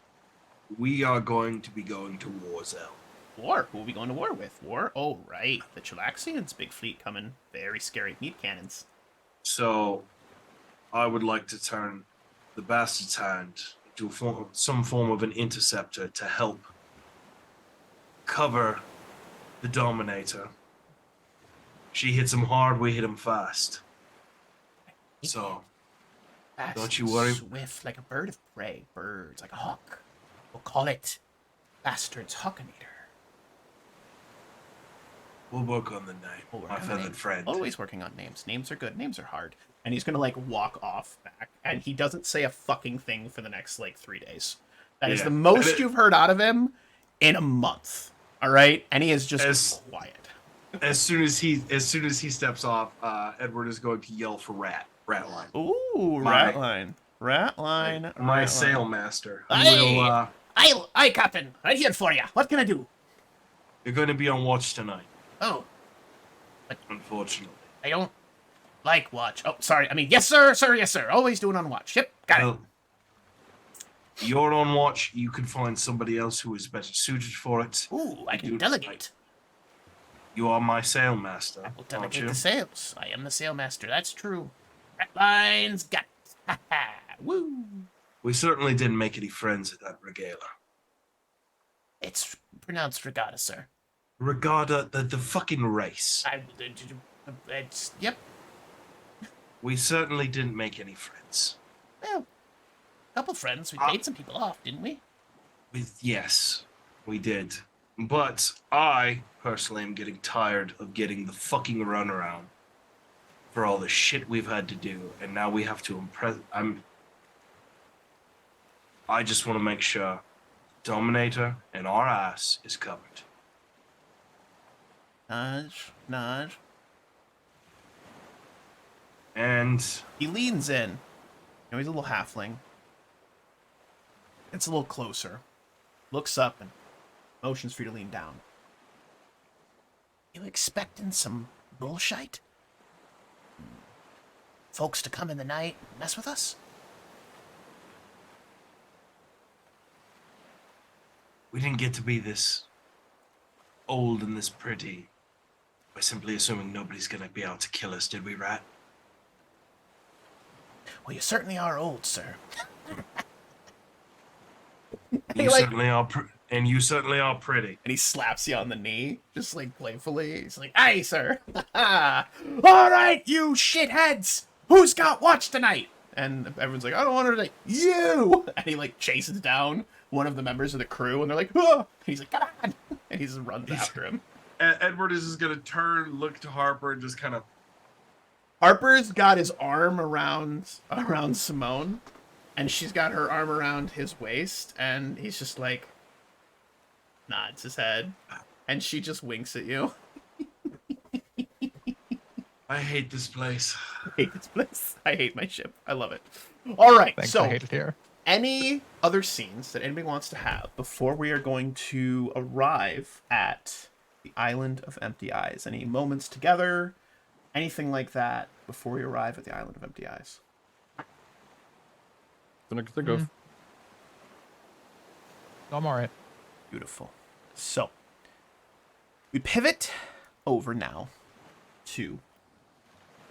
we are going to be going to war, Zell. War. Who are we going to war with? War? Oh, right. The Chilaxians' big fleet coming. Very scary. Meat cannons. So I would like to turn the bastard's hand into some form of an interceptor to help cover the Dominator. She hits him hard, we hit him fast. So Fast, Don't you worry. Swift, like a bird of prey. Birds, like a hawk. We'll call it Bastard's Hawkinator. we'll work on the name, We'll work my on the feathered name. friend. Always working on names. Names are good. Names are hard. And he's gonna like walk off back, and he doesn't say a fucking thing for the next like 3 days. That is Yeah. the most And it- you've heard out of him in a month. All right, and he is just As- quiet. As soon as he steps off, Edward is going to yell for Ratline. Ooh, My- Ratline. My Ratline. sailmaster. Who Aye. will, Aye, Captain. Right here for you. What can I do? you're going to be on watch tonight, Oh, unfortunately. I don't like watch. Oh, sorry. I mean, yes, sir. Yes, sir. Always doing on watch. Yep, got it. Well, you're on watch. You can find somebody else who is better suited for it. Ooh, I can do- delegate. You are my sailmaster, We'll aren't delegate you? the sails. I am the sailmaster. That's true. Ratlines got. Ha ha. Woo. We certainly didn't make any friends at that regatta. It's pronounced regatta, sir. Regatta, the fucking race. It's yep. We certainly didn't make any friends. Well, couple friends. We Ah. paid some people off, didn't we? Yes, we did. But I, personally, am getting tired of getting the fucking runaround for all the shit we've had to do, and now we have to impress. I just want to make sure Dominator and our ass is covered. Nudge. And He leans in. You know, he's a little halfling. Gets a little closer. Looks up and motions for you to lean down. You expecting some bullshit? Folks to come in the night and mess with us? we didn't get to be this old and this pretty By simply assuming nobody's gonna be out to kill us, did we, Rat? Well, you certainly are old, sir. You like- certainly are, and you certainly are pretty. And he slaps you on the knee, just like playfully. He's like, "Hey, sir! All right, you shitheads! Who's got watch tonight?" And everyone's like, "I don't want her tonight." You! And he like chases down one of the members of the crew, and they're like, "Ah!" And he's like, "Come on!" And he just runs after him. Edward is just gonna turn, look to Harper, and just kind of. Harper's got his arm around Simone, and she's got her arm around his waist, and he's just like nods his head, and she just winks at you. I hate this place. I hate this place. I hate my ship. I love it. All right, Thanks, so I hate it here. any other scenes that anybody wants to have before we are going to arrive at the Island of Empty Eyes? Any moments together? Anything like that before we arrive at the Island of Empty Eyes? Then I can think of. I'm alright. Beautiful. So, we pivot over now to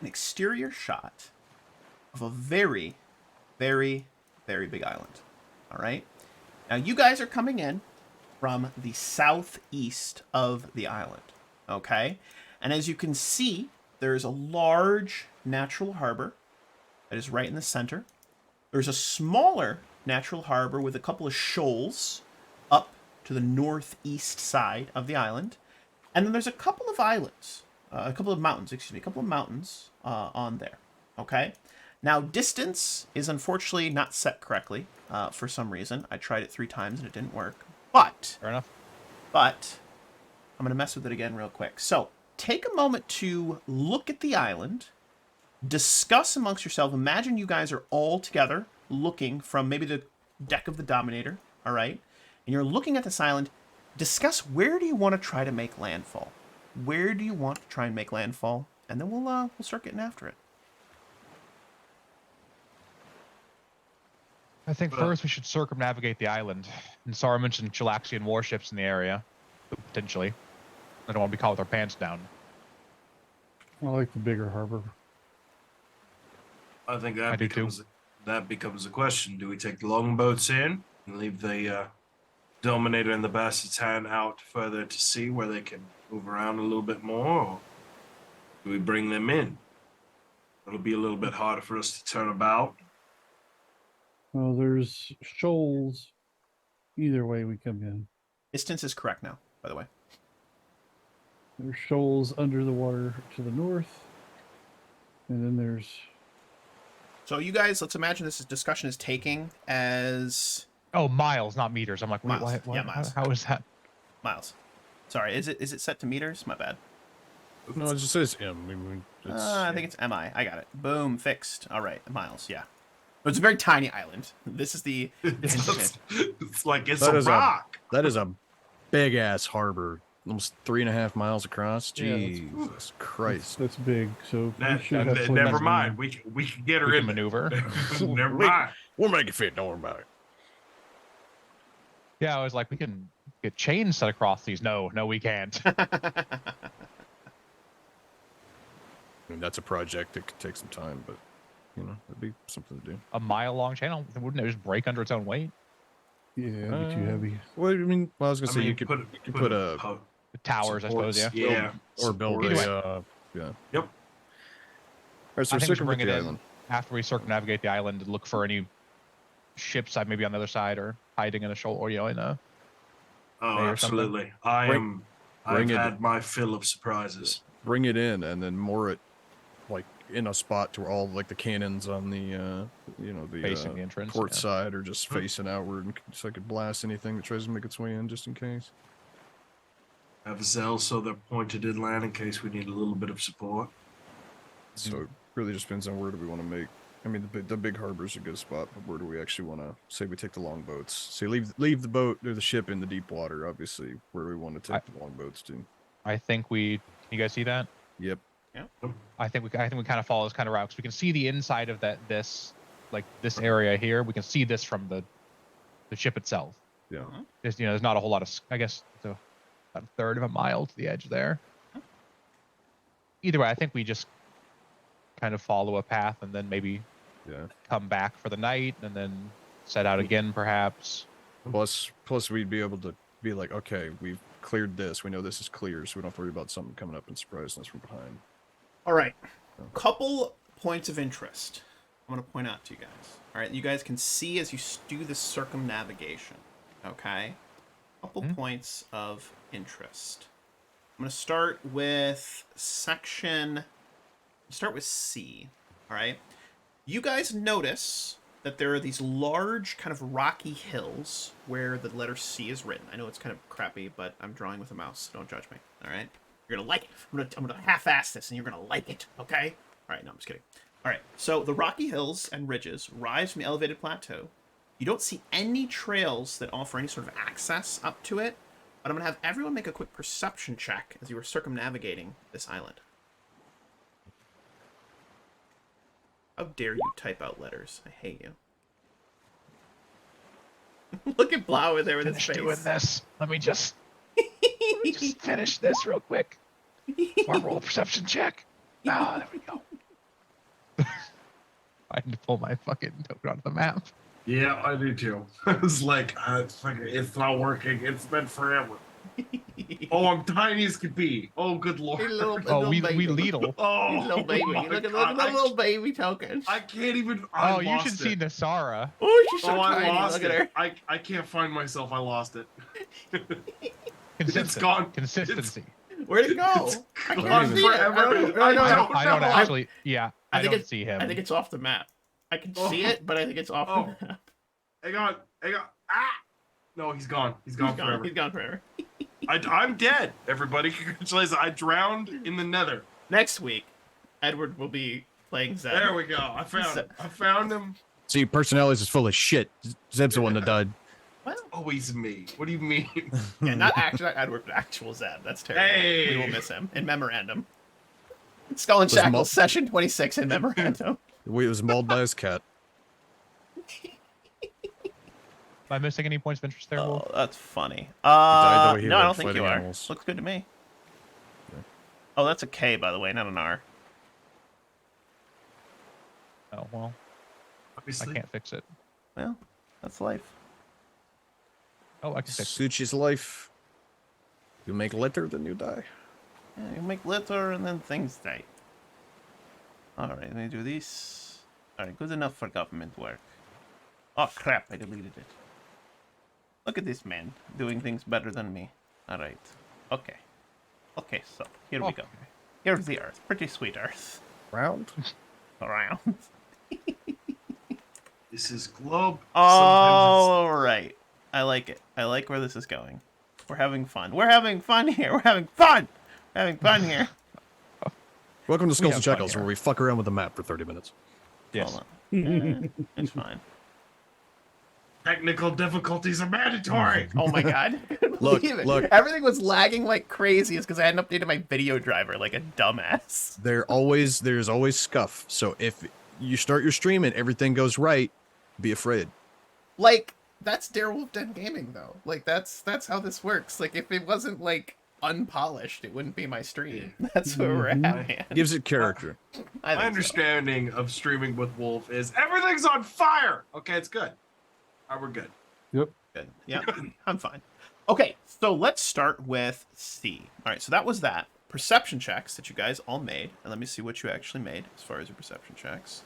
an exterior shot of a very, very, very big island. All right? Now, you guys are coming in from the southeast of the island. Okay? And as you can see, there's a large natural harbor that is right in the center. There's a smaller natural harbor with a couple of shoals up to the northeast side of the island. And then there's a couple of islands, a couple of mountains on there. Okay? Now, distance is unfortunately not set correctly for some reason. I tried it 3 times and it didn't work. But Fair enough. I'm going to mess with it again real quick. So, take a moment to look at the island, discuss amongst yourself. Imagine you guys are all together looking from maybe the deck of the Dominator, all right? And you're looking at this island. Discuss where do you want to try to make landfall? Where do you want to try and make landfall? And then we'll start getting after it. I think first we should circumnavigate the island. And Sarah mentioned Chilaxian warships in the area, potentially. I don't want to be caught with our pants down. I like the bigger harbor. I think I do too. that becomes a question. Do we take the longboats in and leave the Dominator and the Bassetan out further to sea where they can move around a little bit more, or do we bring them in? It'll be a little bit harder for us to turn about. Well, there's shoals. Either way we come in. Distance is correct now, by the way. There's shoals under the water to the north. And then there's... So you guys, let's imagine this discussion is taking as Oh, miles, not meters. I'm like, wait, Miles. what? Yeah, miles. How is that? miles. Sorry, is it set to meters? My bad. No, it just says M. I mean, it's, I think it's MI. I got it. Boom, fixed. All right, miles. Yeah. But it's a very tiny island. This is the. It's like it's That a is a- rock. that is a big ass harbor, almost 3.5 miles across. Yeah, Jesus Christ! That's big, so Nah, we should have plenty never of mind. room. We can get her We in. can maneuver. Never Wait. mind. We'll make it fit. Don't worry about it. Yeah, I was like, we can get chains set across these. No, we can't. I mean, that's a project that could take some time, but you know, it'd be something to do. A mile-long chain, wouldn't it just break under its own weight? Yeah, it'd be too heavy. Well, I mean, I was gonna I say mean, you could put a The towers, I suppose. Yeah. Yeah. or build Either way. a yeah. Yep. All right, so I think we should bring circumvent it the in island. after we circumnavigate the island and look for any ships, maybe on the other side or hiding in a shoal, or in a. Oh, Bay or something. absolutely. Bring I've it- had my fill of surprises. Bring it in and then moor it like in a spot to where all like the cannons on the the Facing the entrance, port yeah. side are just facing outward, so I could blast anything that tries to make its way in, just in case. Have Zell so they're pointed inland in case we need a little bit of support. So it really just depends on where do we want to make. I mean, the big harbor's a good spot, but where do we actually want to say we take the longboats? So leave the boat or the ship in the deep water, obviously. Where do we want to take the longboats to? I think we. Can you guys see that? Yep. I think we kind of follow this kind of route because we can see the inside of this area here. We can see this from the ship itself. Yeah. There's not a whole lot of. I guess it's about a third of a mile to the edge there. either way, I think we just kind of follow a path and then maybe Yeah. come back for the night and then set out again, perhaps. Plus, we'd be able to be like, okay, we've cleared this. We know this is clear, so we don't have to worry about something coming up and surprising us from behind. All right. Couple points of interest I'm going to point out to you guys. All right, you guys can see as you do this circumnavigation. Okay? Couple points of interest. I'm going to start with start with C. All right? You guys notice that there are these large kind of rocky hills where the letter C is written. I know it's kind of crappy, but I'm drawing with a mouse, so don't judge me. All right? You're gonna like it. I'm gonna half-ass this, and you're gonna like it. Okay? All right. No, I'm just kidding. All right. So the rocky hills and ridges rise from the elevated plateau. You don't see any trails that offer any sort of access up to it, but I'm gonna have everyone make a quick perception check as you are circumnavigating this island. How dare you type out letters? I hate you. Look at Blau over there with his face. Doing this. Let me just finish this real quick. Or roll a perception check. Ah, there we go. I need to pull my fucking token onto the map. Yeah, I do too. I was like, it's not working. It's been forever. Oh, I'm tiny as could be. Oh, good lord. We Lidl. Oh, Little baby. my Look at God. the little baby token. I can't even. Oh, you should see Nasara. Oh, she's so Oh, I tiny. lost Look at her. it. I can't find myself. I lost it. Consistent. gone. Consistency. Where'd it go? I gone can't see it. forever. I I don't I don't know. actually. Yeah, I think don't see him. I think it's off the map. I can see it, but I think it's off the map. Hang on. Ah! No, he's gone. He's gone forever. He's gone forever. I'm dead, everybody. Congratulations. I drowned in the nether. Next week, Edward will be playing Zeb. There we go. I found him. See, Peresanales is full of shit. Zeb's the one that died. Well, Always me. What do you mean? yeah, not Edward, but actual Zeb. That's terrible. Hey! We will miss him. In memorandum. Skull and Was Shackles, session 26 in memorandum. It was mauled by his cat. Am I missing any points of interest there, Wolf? Oh, that's funny. died the way he No, I went, don't think fighting you are. animals. Looks good to me. Okay. Oh, that's a K, by the way, not an R. Oh, well, I Obviously. can't fix it. Well, that's life. Oh, I can fix it. Suchi's life. You make litter, then you die. Yeah, you make litter and then things die. Alright, let me do this. Alright, good enough for government work. Oh crap, I deleted it. Look at this man, doing things better than me. Alright. Okay. Okay, so, here we go. Here's the Earth. Pretty sweet Earth. Round? Around. This is globe. Alright. I like it. I like where this is going. We're having fun. We're having fun here. We're having fun! We're having fun here. Welcome to Skulls have and fun Shackles, here. where we fuck around with the map for 30 minutes. Yes. Hold on. It's fine. Technical difficulties are mandatory. Oh my god. I couldn't Look, believe it. look. Everything was lagging like crazy. It's because I hadn't updated my video driver like a dumbass. There's always scuff. So if you start your stream and everything goes right, be afraid. Like, that's Darewolf Den Gaming though. Like that's how this works. Like if it wasn't like unpolished, it wouldn't be my stream. That's where we're at, man. Gives it character. I think My so. understanding of streaming with Wolf is everything's on fire. Okay, it's good. All right, we're good. Yep. Good. Yeah, I'm fine. Okay, so let's start with C. All right, so that was that. Perception checks that you guys all made. And let me see what you actually made as far as your perception checks.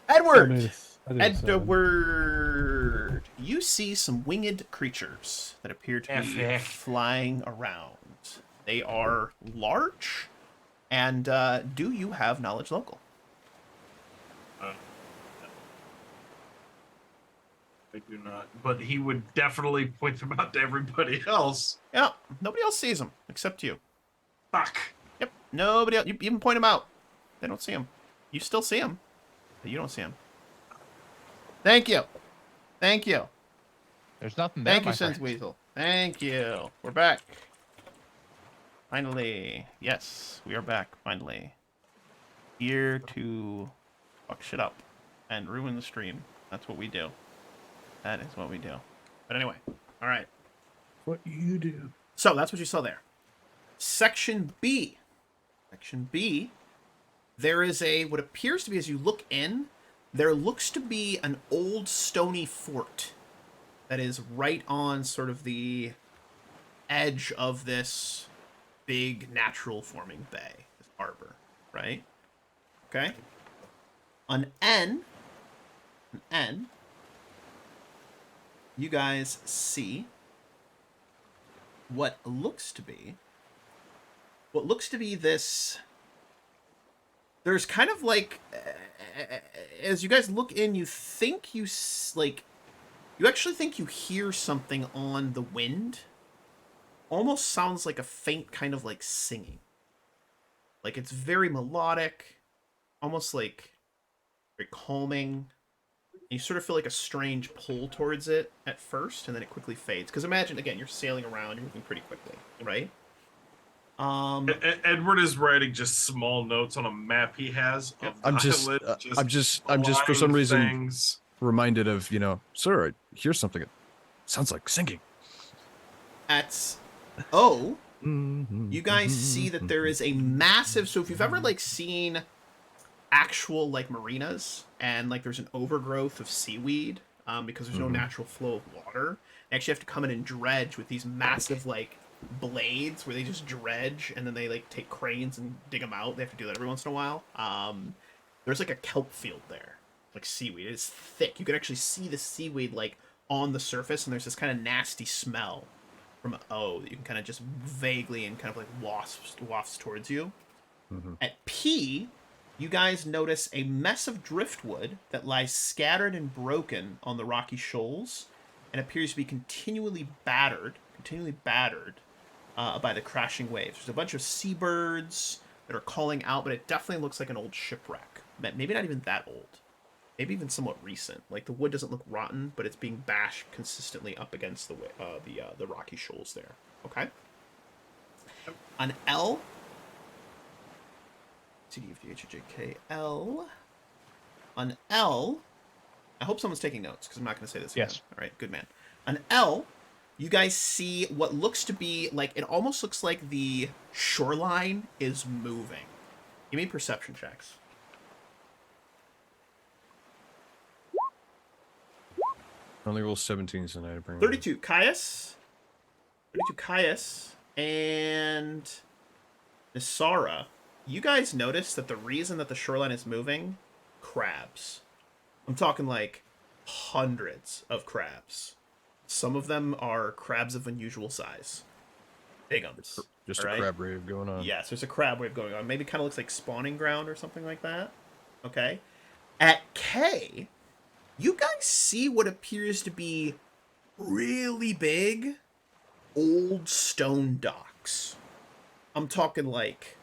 Edward! I did a seven. Edward! You see some winged creatures that appear to be Epic. flying around. They are large. And do you have knowledge local? I do not. But he would definitely point them out to everybody else. Yeah, nobody else sees them except you. Fuck. Yep, nobody else. You even point them out. They don't see them. You still see them, but you don't see them. Thank you. Thank you. There's nothing there. Thank you, my Sins friend. Weasel. Thank you. We're back. Finally. Yes, we are back, finally. Here to fuck shit up and ruin the stream. That's what we do. That is what we do. But anyway, all right. What you do? So that's what you saw there. Section B. Section B, there is what appears to be, as you look in, there looks to be an old stony fort that is right on sort of the edge of this big natural forming bay, this harbor, right? Okay. On N, you guys see what looks to be this. There's kind of like, as you guys look in, you think you actually think you hear something on the wind. Almost sounds like a faint kind of like singing. Like it's very melodic, almost like very calming. And you sort of feel like a strange pull towards it at first, and then it quickly fades. Because imagine, again, you're sailing around, you're moving pretty quickly, right? Edward is writing just small notes on a map he has. Of the I'm just, island, I'm just for some aligned reason things. reminded of, sir, I hear something. It sounds like singing. At O, you guys see that there is a massive. So if you've ever like seen actual like marinas and like there's an overgrowth of seaweed because there's no natural flow of water, you actually have to come in and dredge with these massive like blades where they just dredge and then they like take cranes and dig them out. They have to do that every once in a while. There's like a kelp field there, like seaweed. It's thick. You can actually see the seaweed like on the surface, and there's this kind of nasty smell from O that you can kind of just vaguely and kind of like wafts towards you. At P, you guys notice a mess of driftwood that lies scattered and broken on the rocky shoals and appears to be continually battered by the crashing waves. There's a bunch of seabirds that are calling out, but it definitely looks like an old shipwreck. Maybe not even that old. Maybe even somewhat recent. Like the wood doesn't look rotten, but it's being bashed consistently up against the rocky shoals there. Okay. On L, C D F G H I J K L. On L, I hope someone's taking notes because I'm not going to say this again. Yes. All right, good man. On L, you guys see what looks to be like, it almost looks like the shoreline is moving. Give me perception checks. Only roll 17 tonight. To bring 32 Caius, and Nisara. You guys notice that the reason that the shoreline is moving, crabs. I'm talking like hundreds of crabs. Some of them are crabs of unusual size. Big ones. Just all a right? crab rave going on. Yes, there's a crab wave going on. Maybe kind of looks like spawning ground or something like that. Okay. At K, you guys see what appears to be really big old stone docks. I'm talking like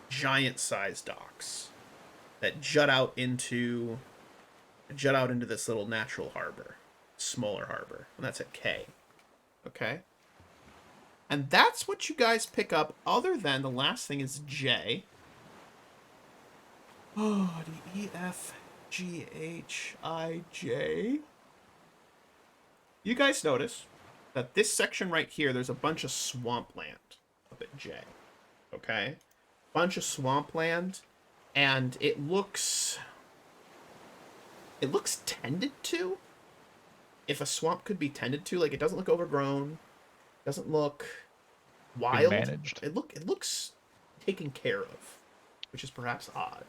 giant-sized docks that jut out into this little natural harbor, smaller harbor, and that's at K. Okay. And that's what you guys pick up, other than the last thing is J. Oh, the E, F, G, H, I, J. You guys notice that this section right here, there's a bunch of swampland up at J. Okay? Bunch of swampland, and it looks tended to. If a swamp could be tended to, like it doesn't look overgrown, doesn't look wild. Managed. It looks taken care of, which is perhaps odd.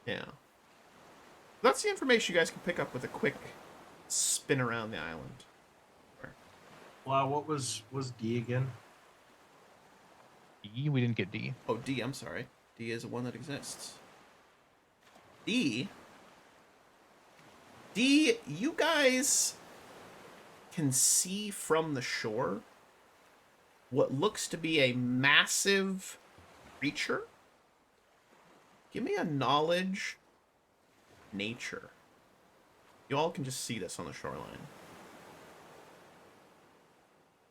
Yeah. That's the information you guys can pick up with a quick spin around the island. Wow, what was D again? D? We didn't get D. Oh, D, I'm sorry. D is one that exists. D, you guys can see from the shore what looks to be a massive creature. Give me a knowledge nature. You all can just see this on the shoreline.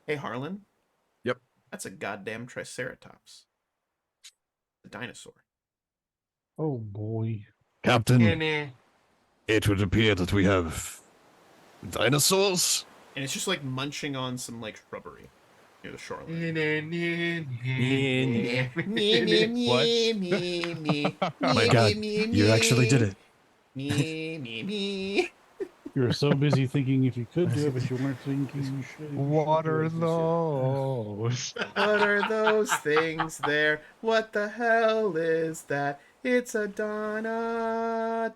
Hey, Harlan. Yep. That's a goddamn triceratops. A dinosaur. Oh boy. Captain, it would appear that we have dinosaurs. And it's just like munching on some like shrubbery. Near the shoreline. Oh My God, you actually did it. Me. You were so busy thinking if you could do it, but you weren't thinking you should. If you What should do are it, as you said. those? What are those things there? What the hell is that? It's a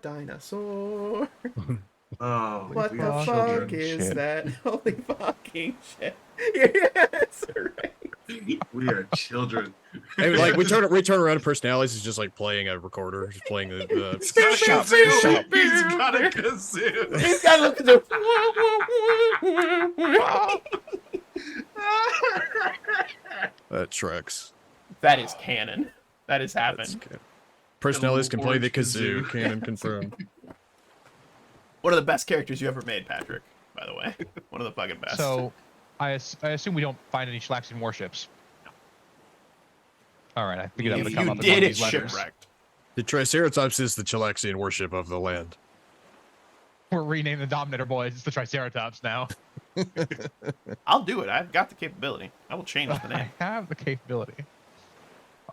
dinosaur. Oh, What we the are fuck children. is shit. that? Holy fucking shit. Yes, right. We are children. And like we turn around, Personalities is just like playing a recorder, just playing the He's got a shop, kazoo. shop. He's got a kazoo. He's got to look at the. That tracks. That is canon. That has That's happened. good. Personalities can play the orange kazoo. kazoo. Canon confirmed. One of the best characters you ever made, Patrick. By the way, one of the fucking best. So, I assume we don't find any Schlaxian warships. All right, I figured that if would come you up in one did, of it's these letters. shipwrecked. The Triceratops is the Chilaxian worship of the land. We're renaming the Dominator boys. It's the Triceratops now. I'll do it. I've got the capability. I will change the name. I have the capability.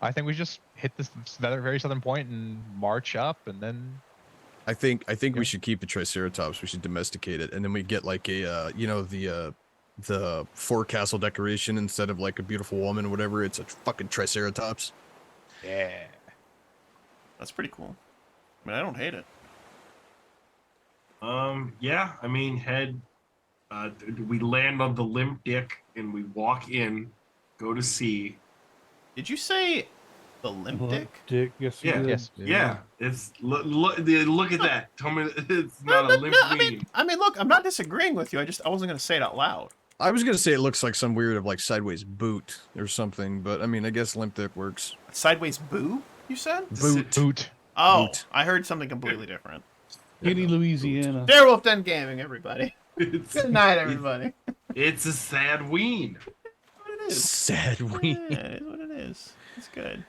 I think we just hit this very southern point and march up, and then I think we should keep the Triceratops. We should domesticate it, and then we get like a the forecastle decoration instead of like a beautiful woman or whatever. It's a fucking Triceratops. yeah. That's pretty cool. I mean, I don't hate it. Yeah, I mean, we land on the limp dick and we walk in, go to sea. Did you say the limp dick? Dick, yes, you Yeah. did. Yes. Yeah, it's look at that. Tell me it's not a limp ween. I mean, look, I'm not disagreeing with you. I wasn't gonna say it out loud. I was gonna say it looks like some weird of like sideways boot or something, but I mean I guess limp dick works. Sideways boo? You said? Boot. Oh, Boot. I heard something completely different. Kitty, Louisiana. Darewolf Den Gaming, everybody. It's, Good night, everybody. it's a sad ween. What it is. Sad Yeah, ween. it is what it is. It's good.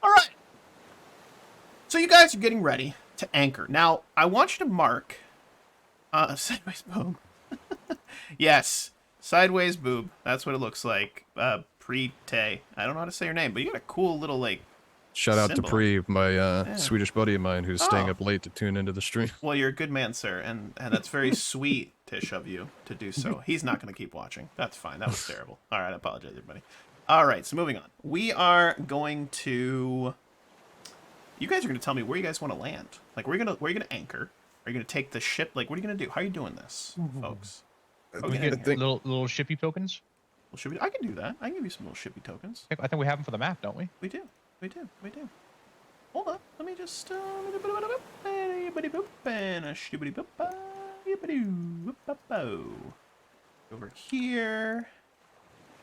All right. So you guys are getting ready to anchor. Now, I want you to mark sideways boob. Yes, sideways boob. That's what it looks like. Pre-Tay. I don't know how to say your name, but you got a cool little like. Shout out to Symbol. Pre, my Swedish buddy of mine who's staying Oh. up late to tune into the stream. Well, you're a good man, sir, and that's very sweet-ish of you to do so. He's not going to keep watching. That's fine. That was terrible. All right, I apologize, everybody. All right, so moving on. We are going to. You guys are going to tell me where you guys want to land. Like, where are you going to anchor? Are you going to take the ship? Like, what are you going to do? How are you doing this, folks? We Okay. get little shippy tokens. Well, should we? I can do that. I can give you some little shippy tokens. I think we have them for the map, don't we? We do. Hold on. Let me just. Over here.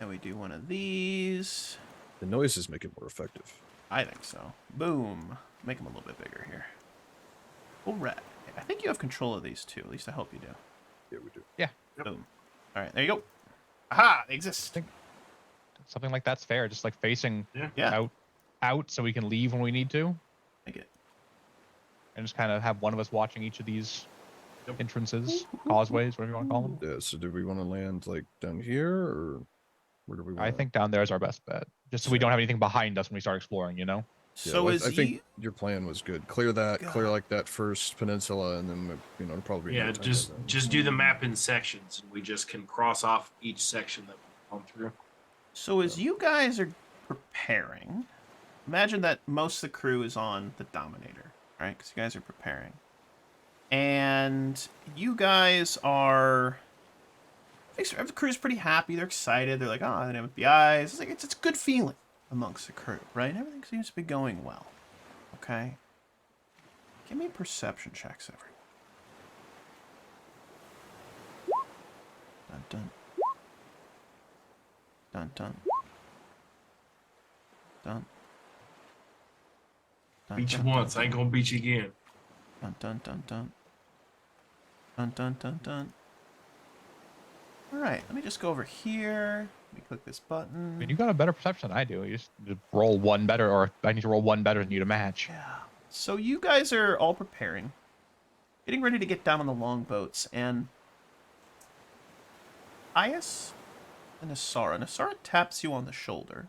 And we do one of these. The noises make it more effective. I think so. Boom. Make them a little bit bigger here. All right. I think you have control of these too. At least I hope you do. Yeah, we do. Yeah. Boom. All right. There you go. Aha! They exist. Something like that's fair. Just like facing Yeah. out so we can leave when we need to, Make it. and just kind of have one of us watching each of these entrances, causeways, whatever you want to call them. Yeah, so do we want to land like down here or where do we want I think down there is our best bet, just so we don't have anything behind us when we start exploring. You know. So I think you? your plan was good. Clear like that first peninsula, and then it'll probably be Yeah, no time just by then. just do the map in sections, and we just can cross off each section that we've gone through. So as you guys are preparing, imagine that most of the crew is on the Dominator, right? Because you guys are preparing. And you guys are... The crew's pretty happy. They're excited. They're like, oh, they have FBIs. It's like, it's a good feeling amongst the crew, right? Everything seems to be going well. Okay? Give me perception checks, everyone. Dun, dun. Dun, dun. Dun. Dun, Beat you dun, once, dun, I ain't gonna beat you again. dun, dun, dun, dun. Dun, dun, dun, dun. Alright, let me just go over here. Let me click this I button. mean, you got a better perception than I do. You just roll one better, or I need to roll one better than you to match. Yeah. So you guys are all preparing. Getting ready to get down on the longboats, and... Ias, and Asara. Asara taps you on the shoulder.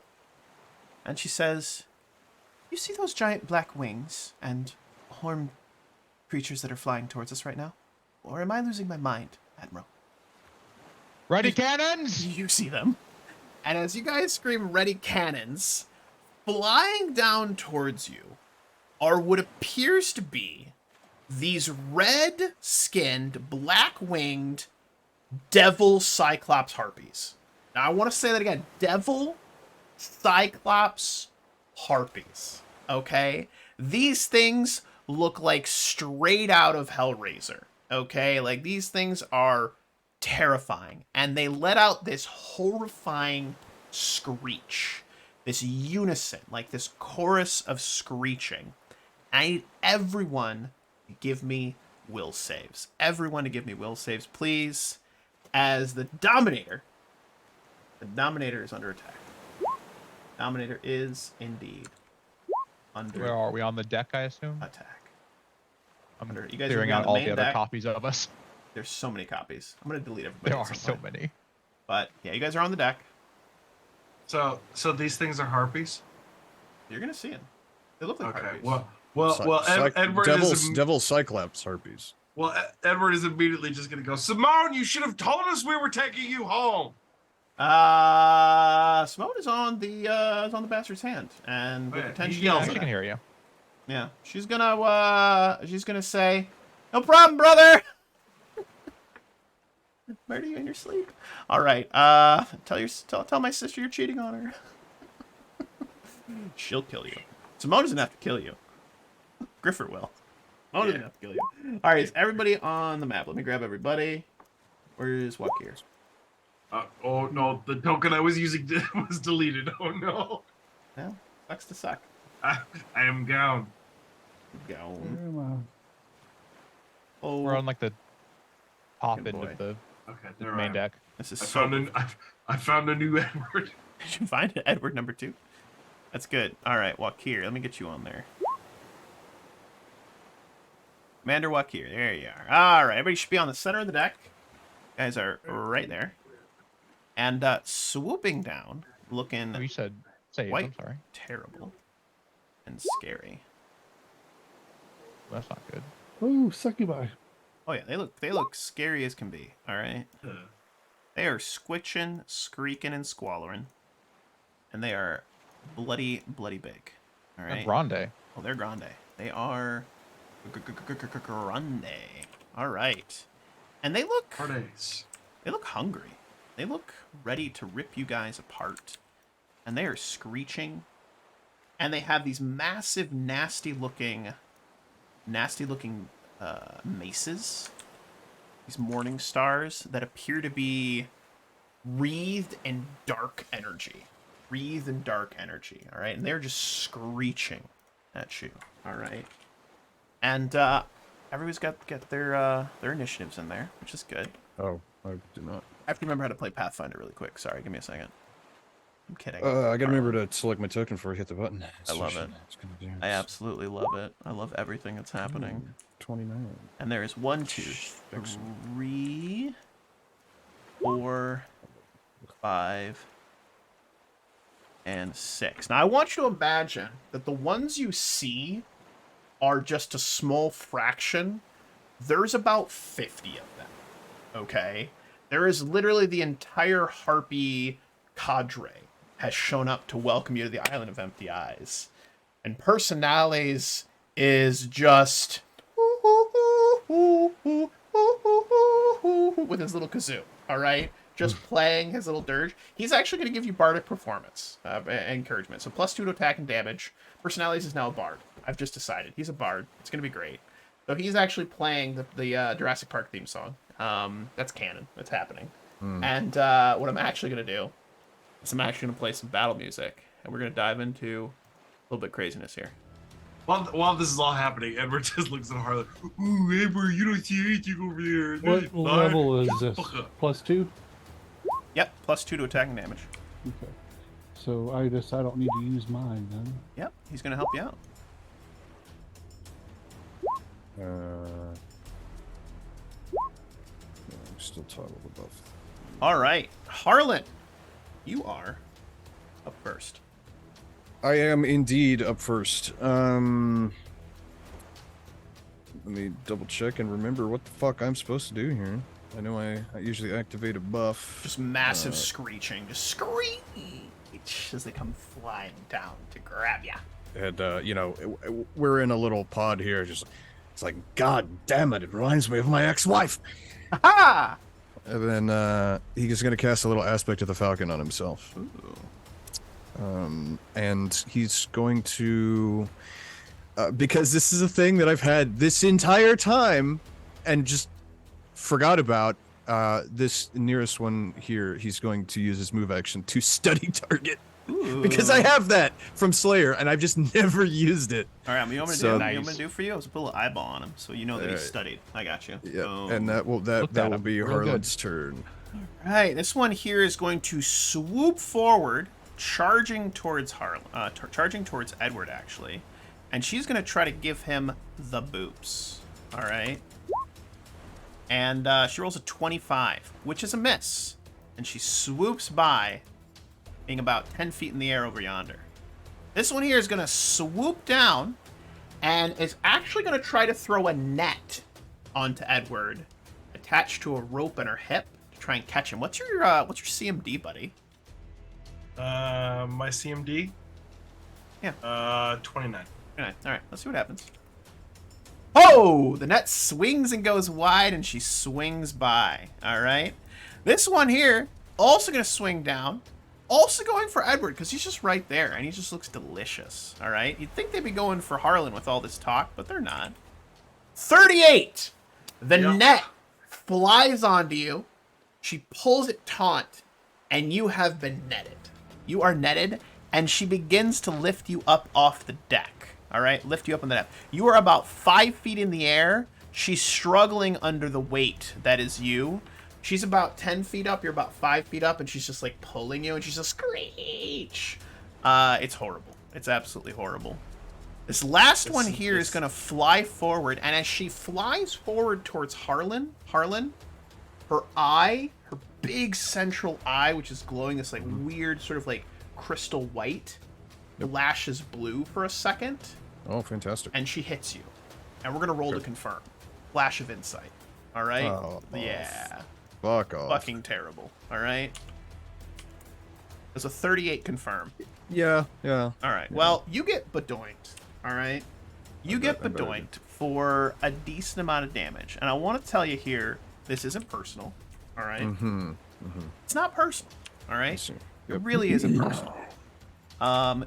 And she says, you see those giant black wings and horned creatures that are flying towards us right now? Or am I losing my mind, Admiral? Ready cannons! You see them. And as you guys scream ready cannons, flying down towards you are what appears to be these red-skinned, black-winged devil cyclops harpies. Now I want to say that again. Devil cyclops harpies. Okay? These things look like straight out of Hellraiser. Okay? Like, these things are terrifying. And they let out this horrifying screech. This unison, like this chorus of screeching. I need everyone to give me will saves. Everyone to give me will saves, please. As the Dominator is under attack. Dominator is indeed under Where are we? On the deck, I assume? attack. I'm You guys are clearing on out the all main the other deck. copies of us. There's so many copies. I'm going to delete everybody. There at are some so point. many. But yeah, you guys are on the deck. So these things are harpies. You're going to see them. They look like Okay. harpies. Edward Devil Cyclops harpies. Edward is immediately just gonna go. Simone, you should have told us we were taking you home. Simone is on the bastard's hand, and with Yeah, attention he yells Yeah, at she can hear you. Yeah, she's gonna say, "No problem, brother." Murder you in your sleep. All right. Tell my sister you're cheating on her. She'll kill you. Simone doesn't have to kill you. Griffer will. Simone doesn't have to kill you. All right, is everybody on the map? Let me grab everybody. Where's Wakir? Oh no, the token I was using was deleted. Oh no. Well, sucks to suck. I am gone. Gone. Oh, We're on like the top Good end boy. of the Okay, there main I deck. this is I so. found a new Edward. Did you find Edward number 2? That's good. All right, Wakir. Let me get you on there. Commander Wakir. There you are. All right, everybody should be on the center of the deck. You guys are right there. And swooping down, looking Oh, you said save. White. I'm sorry. terrible and scary. That's not good. Oh, succubi. Oh yeah, they look scary as can be. All right, they are squitching, squeaking, and squallering, and they are bloody big. All right. That's Grande. Oh, they're grande. They are grande. All right, and they look Pardes. hungry. They look ready to rip you guys apart, and they are screeching, and they have these massive, nasty looking maces. These morning stars that appear to be wreathed in dark energy. All right, and they're just screeching at you. All right, and everybody's got their initiatives in there, which is good. Oh, I did not. I have to remember how to play Pathfinder really quick. Sorry, give me a second. I'm kidding. I gotta remember to select my token before I hit the button. I love it. It's gonna do. I absolutely love it. I love everything that's happening. 29. And there is 1, 2, 3, 4, 5, and 6. Now I want you to imagine that the ones you see are just a small fraction. There's about 50 of them. Okay? There is literally the entire Harpy cadre has shown up to welcome you to the Island of Empty Eyes. And Peresanales is just with his little kazoo, all right? Just playing his little dirge. He's actually going to give you bardic performance encouragement. So +2 to attack and damage. Peresanales is now a bard. I've just decided. He's a bard. It's going to be great. So he's actually playing the Jurassic Park theme song. That's canon. That's happening. And what I'm actually going to do is I'm actually going to play some battle music. And we're going to dive into a little bit craziness here. While this is all happening, Edward just looks at Harlan. Ooh, Edward, you don't see anything over there. What level is this? +2? Yep, +2 to attack and damage. Okay. So I guess I don't need to use mine then. Yep, he's going to help you out. I'm still toggled above. All right, Harlan, you are up first. I am indeed up first. Let me double check and remember what the fuck I'm supposed to do here. I know I usually activate a buff. Just massive screeching. Just screech as they come flying down to grab ya. And, you know, we're in a little pod here. Just, it's like, God damn it, it reminds me of my ex-wife. Ha! And then he's going to cast a little aspect of the Falcon on himself. And he's going to... because this is a thing that I've had this entire time and just forgot about. This nearest one here, he's going to use his move action to study target. Ooh. Because I have that from Slayer, and I've just never used it. All right, you want me to So- do? Nice. You want me to do for you? I was put a little eyeball on him, so you know that he's Alright. studied. I got you. Yeah, Boom. and that will Looked that at will him. be Real good. Harlan's turn. All right, this one here is going to swoop forward, charging towards charging towards Edward actually, and she's going to try to give him the boops. All right, and she rolls a 25, which is a miss, and she swoops by, being about 10 feet in the air over yonder. This one here is going to swoop down, and is actually going to try to throw a net onto Edward, attached to a rope in her hip to try and catch him. What's your CMD, buddy? My CMD? Yeah. 29. All right, let's see what happens. Oh, the net swings and goes wide, and she swings by. All right. This one here also going to swing down, also going for Edward because he's just right there, and he just looks delicious. All right. You'd think they'd be going for Harlan with all this talk, but they're not. 38. The Yep. net flies onto you. She pulls it taut, and you have been netted. You are netted, and she begins to lift you up off the deck. All right, lift you up on the deck. You are about 5 feet in the air. She's struggling under the weight that is you. She's about 10 feet up. You're about 5 feet up, and she's just like pulling you, and she's just screech. It's horrible. It's absolutely horrible. This last one here is going to fly forward, and as she flies forward towards Harlan, her eye, her big central eye, which is glowing this like weird sort of like crystal white, flashes blue for a second, Oh, fantastic. and she hits you. And we're going to roll to confirm. Flash of insight. All right? Oh, yeah. Fuck off. Fucking terrible. All right? There's a 38 confirm. Yeah. All right. Well, you get bedoinked. All right. You get I bet I bedoinked for a decent amount of damage, and I want to tell you here, this isn't personal. All right. It's not personal. All right. see. It Yep. really isn't personal.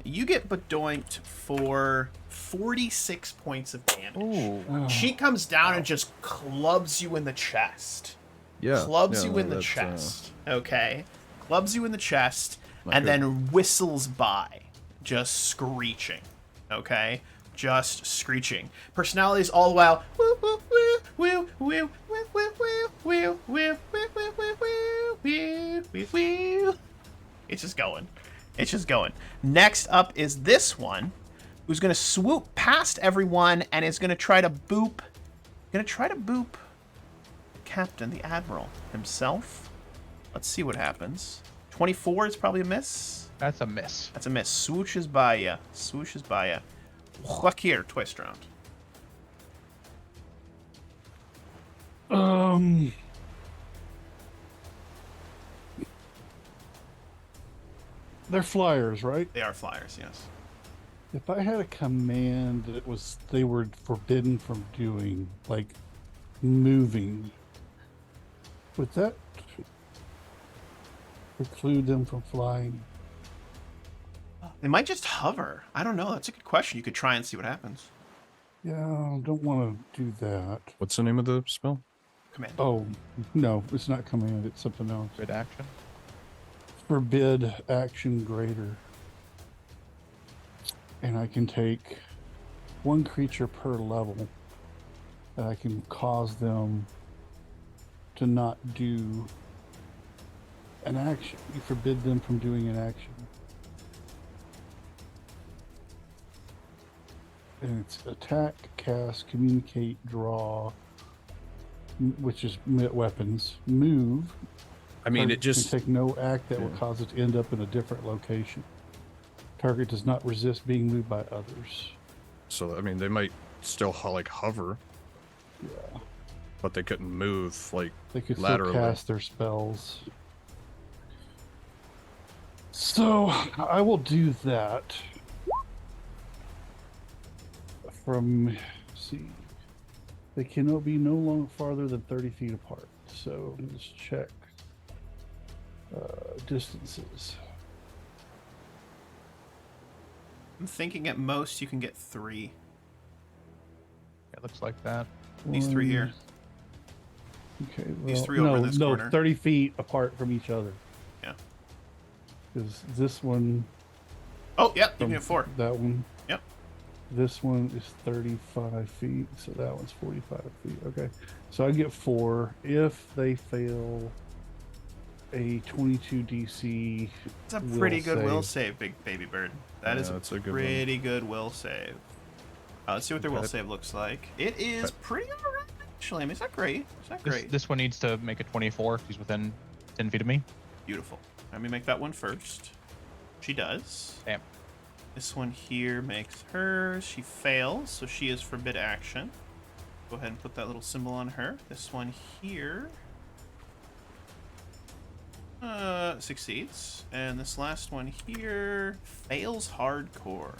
You get bedoinked for 46 points of damage. Ooh. She comes down and just clubs you in the chest. Yeah. Clubs yeah, you in the that's, chest. Okay. Clubs you in the chest Not and good. then whistles by, just screeching. Okay? Just screeching. Personalities all the while. Woo, woo, woo, woo, woo, woo, woo, woo, woo, woo, woo, woo, woo, woo, woo, woo. It's just going. It's just going. Next up is this one, who's going to swoop past everyone and is going to try to boop. Going to try to boop the captain, the admiral himself. Let's see what happens. 24 is probably a miss. That's a miss. That's a miss. Swooshes by ya. Swooshes by ya. Look here, twist round. They're flyers, right? They are flyers, yes. If I had a command that they were forbidden from doing, like moving, would that preclude them from flying? They might just hover. I don't know. That's a good question. You could try and see what happens. Yeah, I don't want to do that. What's the name of the spell? Command. Oh, no, it's not command, it's something else. Good action. Forbid action greater. And I can take one creature per level that I can cause them to not do an action. You forbid them from doing an action. And it's attack, cast, communicate, draw, which is weapons, move, I mean, Target it just can take no act that will yeah. cause it to end up in a different location. Target does not resist being moved by others. so. I mean, they might still like hover, Yeah, but they couldn't move like they could laterally. still cast their spells. So I will do that. From, let's see, they cannot be no longer farther than 30 feet apart. So let's check distances. I'm thinking at most you can get 3. It looks like that. These 3 here. Okay, well, These 3 over in this corner. 30 feet apart from each other. Yeah. Because this one. Oh, yep, you from can get 4. That one. Yep. This one is 35 feet, so that one's 45 feet. Okay, so I get 4 if they fail a 22 DC. It's a pretty good will save, big baby bird. That is that's a a good pretty good will save. Let's see what their will Okay. save looks like. It is pretty alright, actually. I mean, it's not great. It's not great. This one needs to make a 24. He's within 10 feet of me. Beautiful. Let me make that one first. She does. Damn. This one here makes her. She fails, so she is forbid action. Go ahead and put that little symbol on her. This one here succeeds, and this last one here fails hardcore.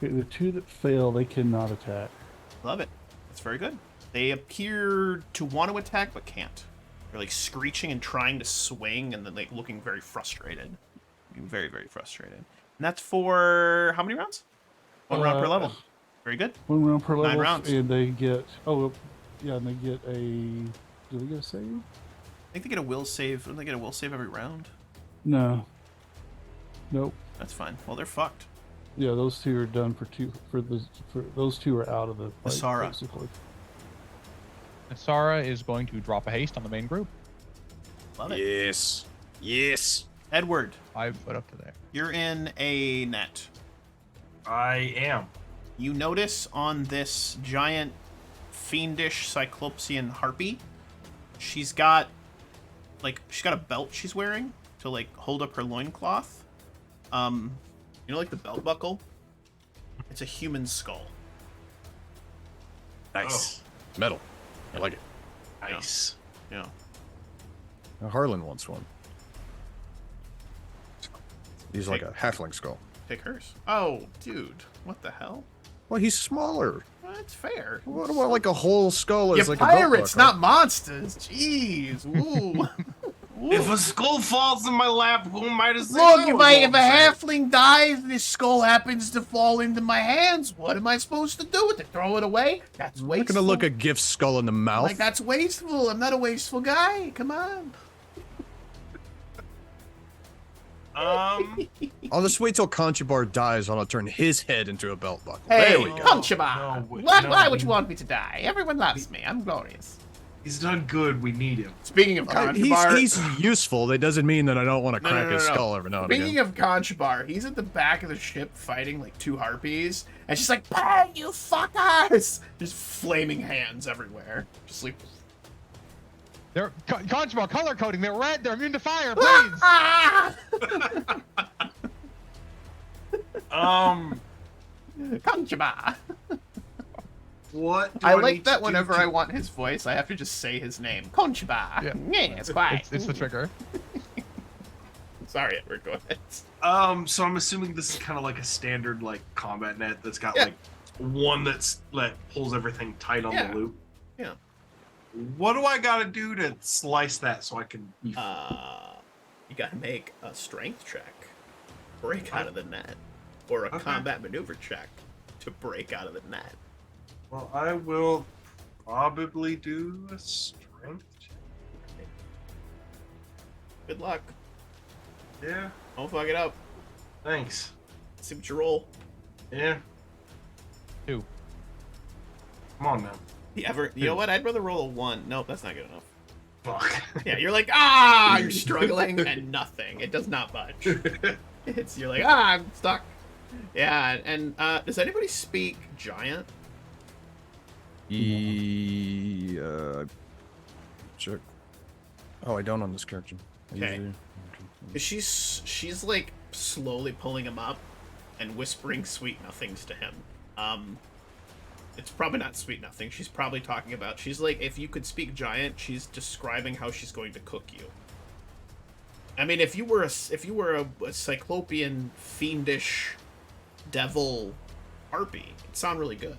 Okay, the 2 that fail, they cannot attack. Love it. That's very good. They appear to want to attack but can't. They're like screeching and trying to swing, and then like looking very frustrated. Looking very, very frustrated. And that's for how many rounds? 1 round per level. Very good. 1 round per level. 9 rounds. And they get. Oh, yeah, and they get a. Do they get a save? I think they get a will save. Don't they get a will save every round? No. Nope. That's fine. Well, they're fucked. Yeah, those 2 are done for 2. For those 2 are out of the fight, Asara. basically. Sarah is going to drop a haste on the main group. Love it. Yes. Yes. Edward, 5 foot up to there. you're in a net. I am. You notice on this giant fiendish cyclopsian harpy, she's got a belt she's wearing to like hold up her loincloth. You know, like the belt buckle? It's a human skull. Nice. Metal. I like it. Nice. Yeah. Now, Harlan wants one. He's like Hey. a halfling skull. Take hers. Oh, dude. What the hell? Well, he's smaller. Well, that's fair. What about like a whole skull? You Is like a belt pirates, buckle? not monsters. Jeez. Ooh. If a skull falls in my lap, who am I to say? no, Look, is if all a I'm saying. halfling dies and his skull happens to fall into my hands, what am I supposed to do with it? Throw it away? That's I'm not wasteful. gonna look a gift skull in the mouth. Like, that's wasteful. I'm not a wasteful guy. Come on. I'll just wait till Conchabar dies. I'll turn his head into a belt buckle. Hey, There we go. Conchabar. No, Why would you want me to die? Everyone loves me. I'm glorious. He's done good. We need him. Speaking of Conchabar... He's useful. That doesn't mean that I don't want to No, crack his no. skull every now and Speaking again. of Conchabar, he's at the back of the ship fighting like 2 harpies, and she's like, "Hey, you fuckers!" Just flaming hands everywhere. Just like, They're Conjugal color coding. They're red. They're immune to fire. Please. ah! Conchabar. What? Do I need like to that do whenever to- I want his voice, I have to just say his name. Conchabar. Yeah. Yeah, it's quiet. It's the trigger. Sorry, Edward, go ahead. So I'm assuming this is kind of like a standard like combat net that's got Yeah. like one that pulls everything tight on Yeah. the loop. Yeah. What do I gotta do to slice that so I can? Be... You gotta make a strength check. Break out of the net. Or a Okay. combat maneuver check to break out of the net. Well, I will probably do a strength check. Good luck. Yeah. Don't fuck it up. Thanks. See what you roll. Yeah. 2. Come on now. You know what? I'd rather roll a 1. Nope, that's not good enough. Fuck. Yeah, you're like, you're struggling, and nothing. It does not budge. You're like, I'm stuck. Yeah, and does anybody speak giant? Check. Oh, I don't on this character. Okay. She's like slowly pulling him up and whispering sweet nothings to him. It's probably not sweet nothing. She's probably talking about. She's like, if you could speak giant, she's describing how she's going to cook you. I mean, if you were a cyclopean fiendish devil harpy, it'd sound really good.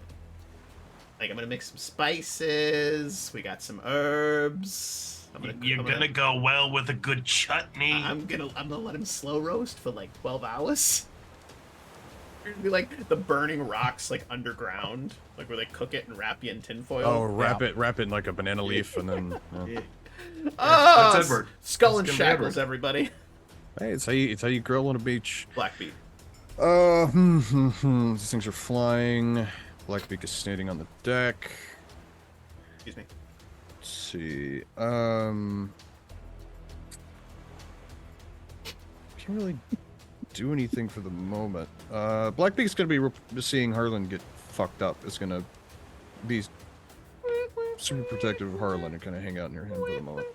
Like, I'm gonna mix some spices. We got some herbs. You're gonna go well with a good chutney. I'm gonna let him slow roast for like 12 hours. It'd be like the burning rocks, like underground, like where they cook it and wrap you in tinfoil. Oh, wrap it in like a banana leaf, and then. Yeah. Oh, that's Edward. Skull and That's gonna be shackles, Edward. everybody. Hey, it's how you grill on a beach. Blackbeak. These things are flying. Blackbeak is standing on the deck. Excuse me. Let's see. Can't really do anything for the moment. Blackbeak's gonna be seeing Harlan get fucked up. It's gonna be super protective of Harlan and kind of hang out near him for the moment.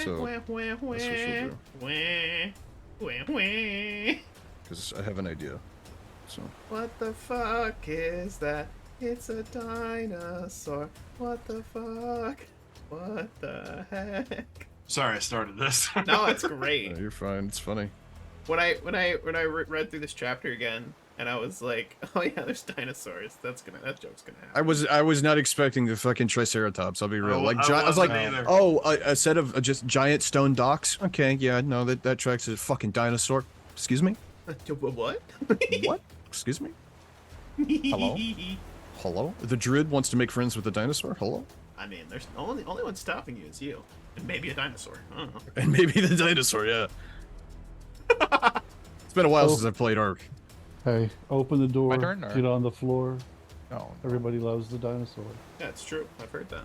So, that's what she'll do. Because I have an idea. So. What the fuck is that? It's a dinosaur. What the fuck? What the heck? Sorry, I started this. No, it's great. No, you're fine. It's funny. When I read through this chapter again, and I was like, oh yeah, there's dinosaurs. That joke's gonna happen. I was not expecting the fucking Triceratops. I'll be real. Oh, Like I I was like, wasn't either. oh, a set of just giant stone docks. Okay, yeah, no, that tracks as a fucking dinosaur. Excuse me. What? What? Excuse me. Hello? Hello. The druid wants to make friends with the dinosaur. Hello. I mean, there's only one stopping you is you, and maybe a dinosaur. I don't know. And maybe the dinosaur. Yeah. It's been a while since I played Ark. Hey, open the door. My turn, or- Get on the floor. Oh, Everybody loves the dinosaur. Yeah, it's true. I've heard that.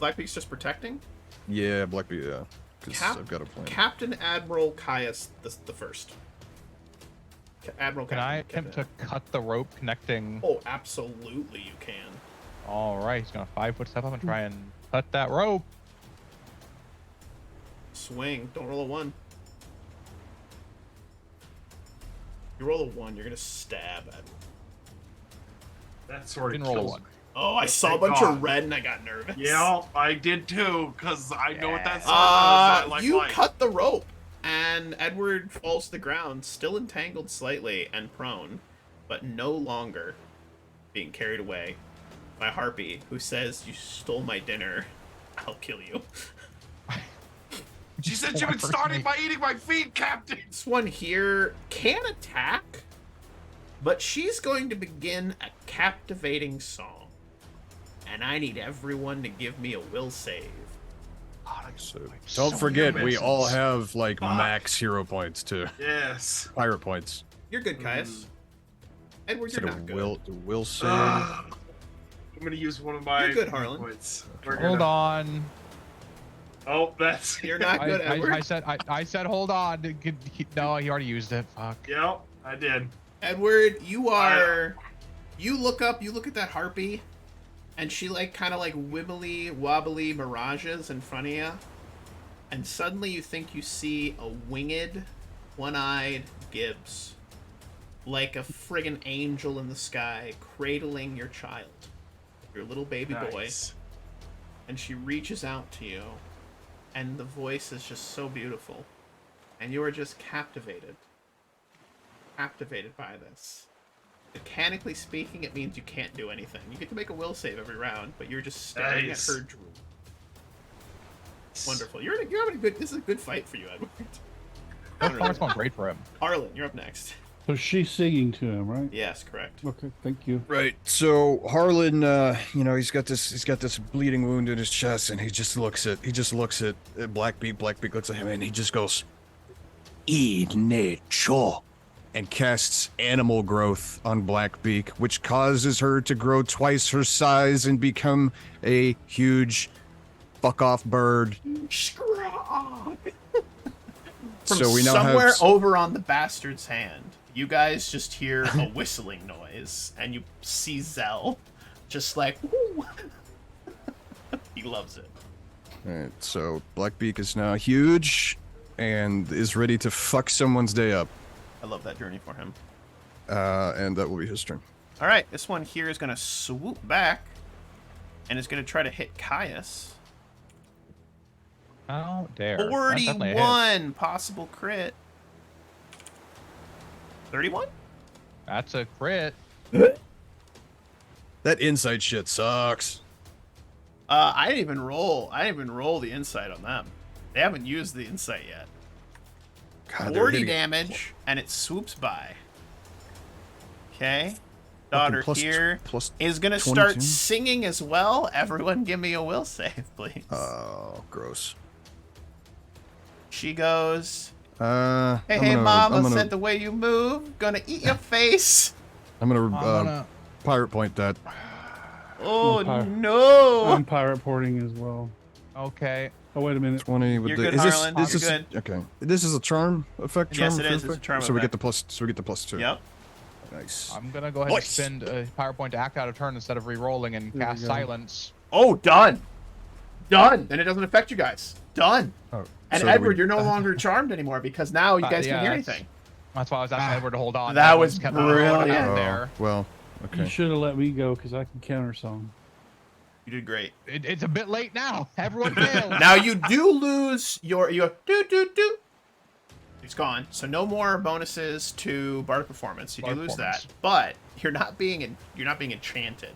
Blackbeak's just protecting. Yeah, Blackbeard. Yeah. Because I've got a plan. Captain Admiral Caius the first. Admiral. can I Captain attempt to cut the rope connecting? Oh, absolutely, you can. All right, he's gonna 5-foot step up and try and cut that rope. Swing. Don't roll a 1. You roll a 1, you're gonna stab Edward. That sort of Didn't roll a kills 1. me. Oh, I saw a Thank bunch God. of red and I got nervous. Yeah, I did too, because I know what that sword does. I like You light. cut the rope, and Edward falls to the ground, still entangled slightly and prone, but no longer being carried away by Harpy, who says, "You stole my dinner. I'll kill you." She said she would start it by eating my feet, Captain. This one here can attack, but she's going to begin a captivating song, and I need everyone to give me a will save. So, don't forget, we ambitious. all have like Fuck. max hero points too. Yes. Pirate points. You're good, Caius. Edward, Is it you're a not good. will save? I'm gonna use one of my You're good, Harlan. points. We're Hold gonna- on. Oh, that's. You're not good, Edward. I said hold on. No, he already used it. Fuck. Yep, I did. Edward, you are. You look up. You look at that harpy, and she kind of wibbly wobbly mirages in front of you, and suddenly you think you see a winged, one-eyed Gibbs, like a friggin' angel in the sky, cradling your child, your little baby boy, Nice. and she reaches out to you, and the voice is just so beautiful, and you are just captivated by this. Mechanically speaking, it means you can't do anything. You get to make a will save every round, but you're just staring Nice. at her drool. Wonderful. You're having a good. This is a good fight for you, Edward. That's going great for him. Harlan, you're up next. So she's singing to him, right? Yes, correct. Okay, thank you. Right. So Harlan, he's got this bleeding wound in his chest, and he just looks at Blackbeak. Blackbeak looks at him, and he just goes, "Eat nature," and casts animal growth on Blackbeak, which causes her to grow twice her size and become a huge fuck off bird. From So we now somewhere have over on the bastard's hand, you guys just hear a whistling noise, and you see Zell, just like, woo. He loves it. Alright, so Blackbeak is now huge and is ready to fuck someone's day up. I love that journey for him. And that will be his turn. All right, this one here is going to swoop back and is going to try to hit Caius. How dare. That's definitely a hit. 41 possible crit. 31? That's a crit. That insight shit sucks. I didn't even roll. I didn't even roll the insight on them. They haven't used the insight yet. God, they're 40 hitting- damage, and it swoops by. Okay. Daughter plus- here plus is going to start 22. singing as well. Everyone give me a will save, please. Oh, gross. She goes, Hey, I'm hey, gonna- mama I'm gonna, said the way you move, gonna eat your face. I'm gonna, I'm gonna- pirate point that. Oh, Umpire. no. I'm pirate porting as well. Okay. Oh, wait a minute. 20 with You're the. good, is Harlan. this? This You're is okay. This is a charm effect. Yes, Charm it is. It's a effect? charm So we get effect. the plus. So we get the +2. Yep. Nice. I'm gonna go ahead and Nice. spend a PowerPoint to act out a turn instead of re-rolling and There we cast go. silence. Oh, done. Done. Then it doesn't affect you guys. Done. Oh, And so Edward, we- you're no longer charmed anymore because now you guys yeah, can't hear that's- anything. That's why I was asking Edward to hold on. That Everyone's was kept brilliant. out Oh, there. well, You okay. should have let me go because I can counter song. You did great. It's a bit late now. Everyone failed. Now you do lose your do. It's gone. So no more bonuses to Bardic Performance. You do Bardic lose Performance. that, but you're not being enchanted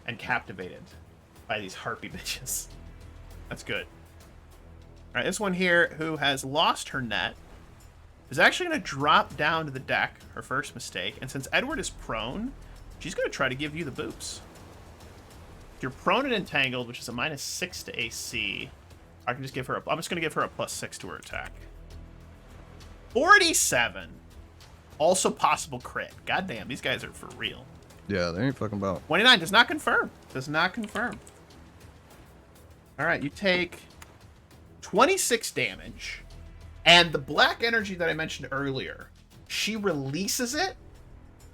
and captivated by these harpy bitches. That's good. All right, this one here who has lost her net is actually going to drop down to the deck. Her first mistake, and since Edward is prone, she's going to try to give you the boops. You're prone and entangled, which is a -6 to AC. I can just give her I'm just going to give her a +6 to her attack. 47. Also possible crit. Goddamn, these guys are for real. Yeah, they ain't fucking about. 29 does not confirm. Does not confirm. All right, you take 26 damage. And the black energy that I mentioned earlier, she releases it.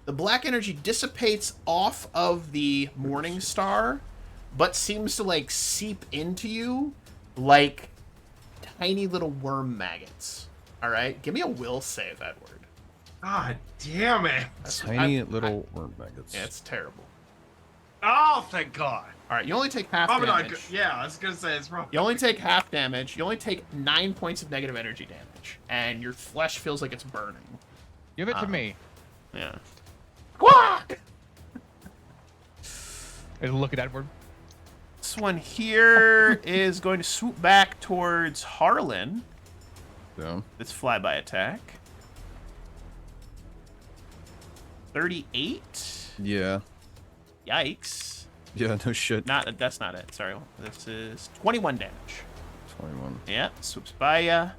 The black energy dissipates off of the Morning Star, but seems to like seep into you like tiny little worm maggots. All right, give me a will save, Edward. God damn it! Tiny little worm maggots. Yeah, it's terrible. Oh, thank God. All right, you only take half Probably not damage. good. Yeah, I was gonna say it's probably. You only take half damage. You only take 9 points of negative energy damage, and your flesh feels like it's burning. Give it to me. Yeah. Quack! Look at Edward. This one here is going to swoop back towards Harlan. Yeah. It's flyby attack. 38. Yeah. Yikes. Yeah. No shit. That's not it. Sorry. This is 21 damage. 21. Yeah, swoops by ya.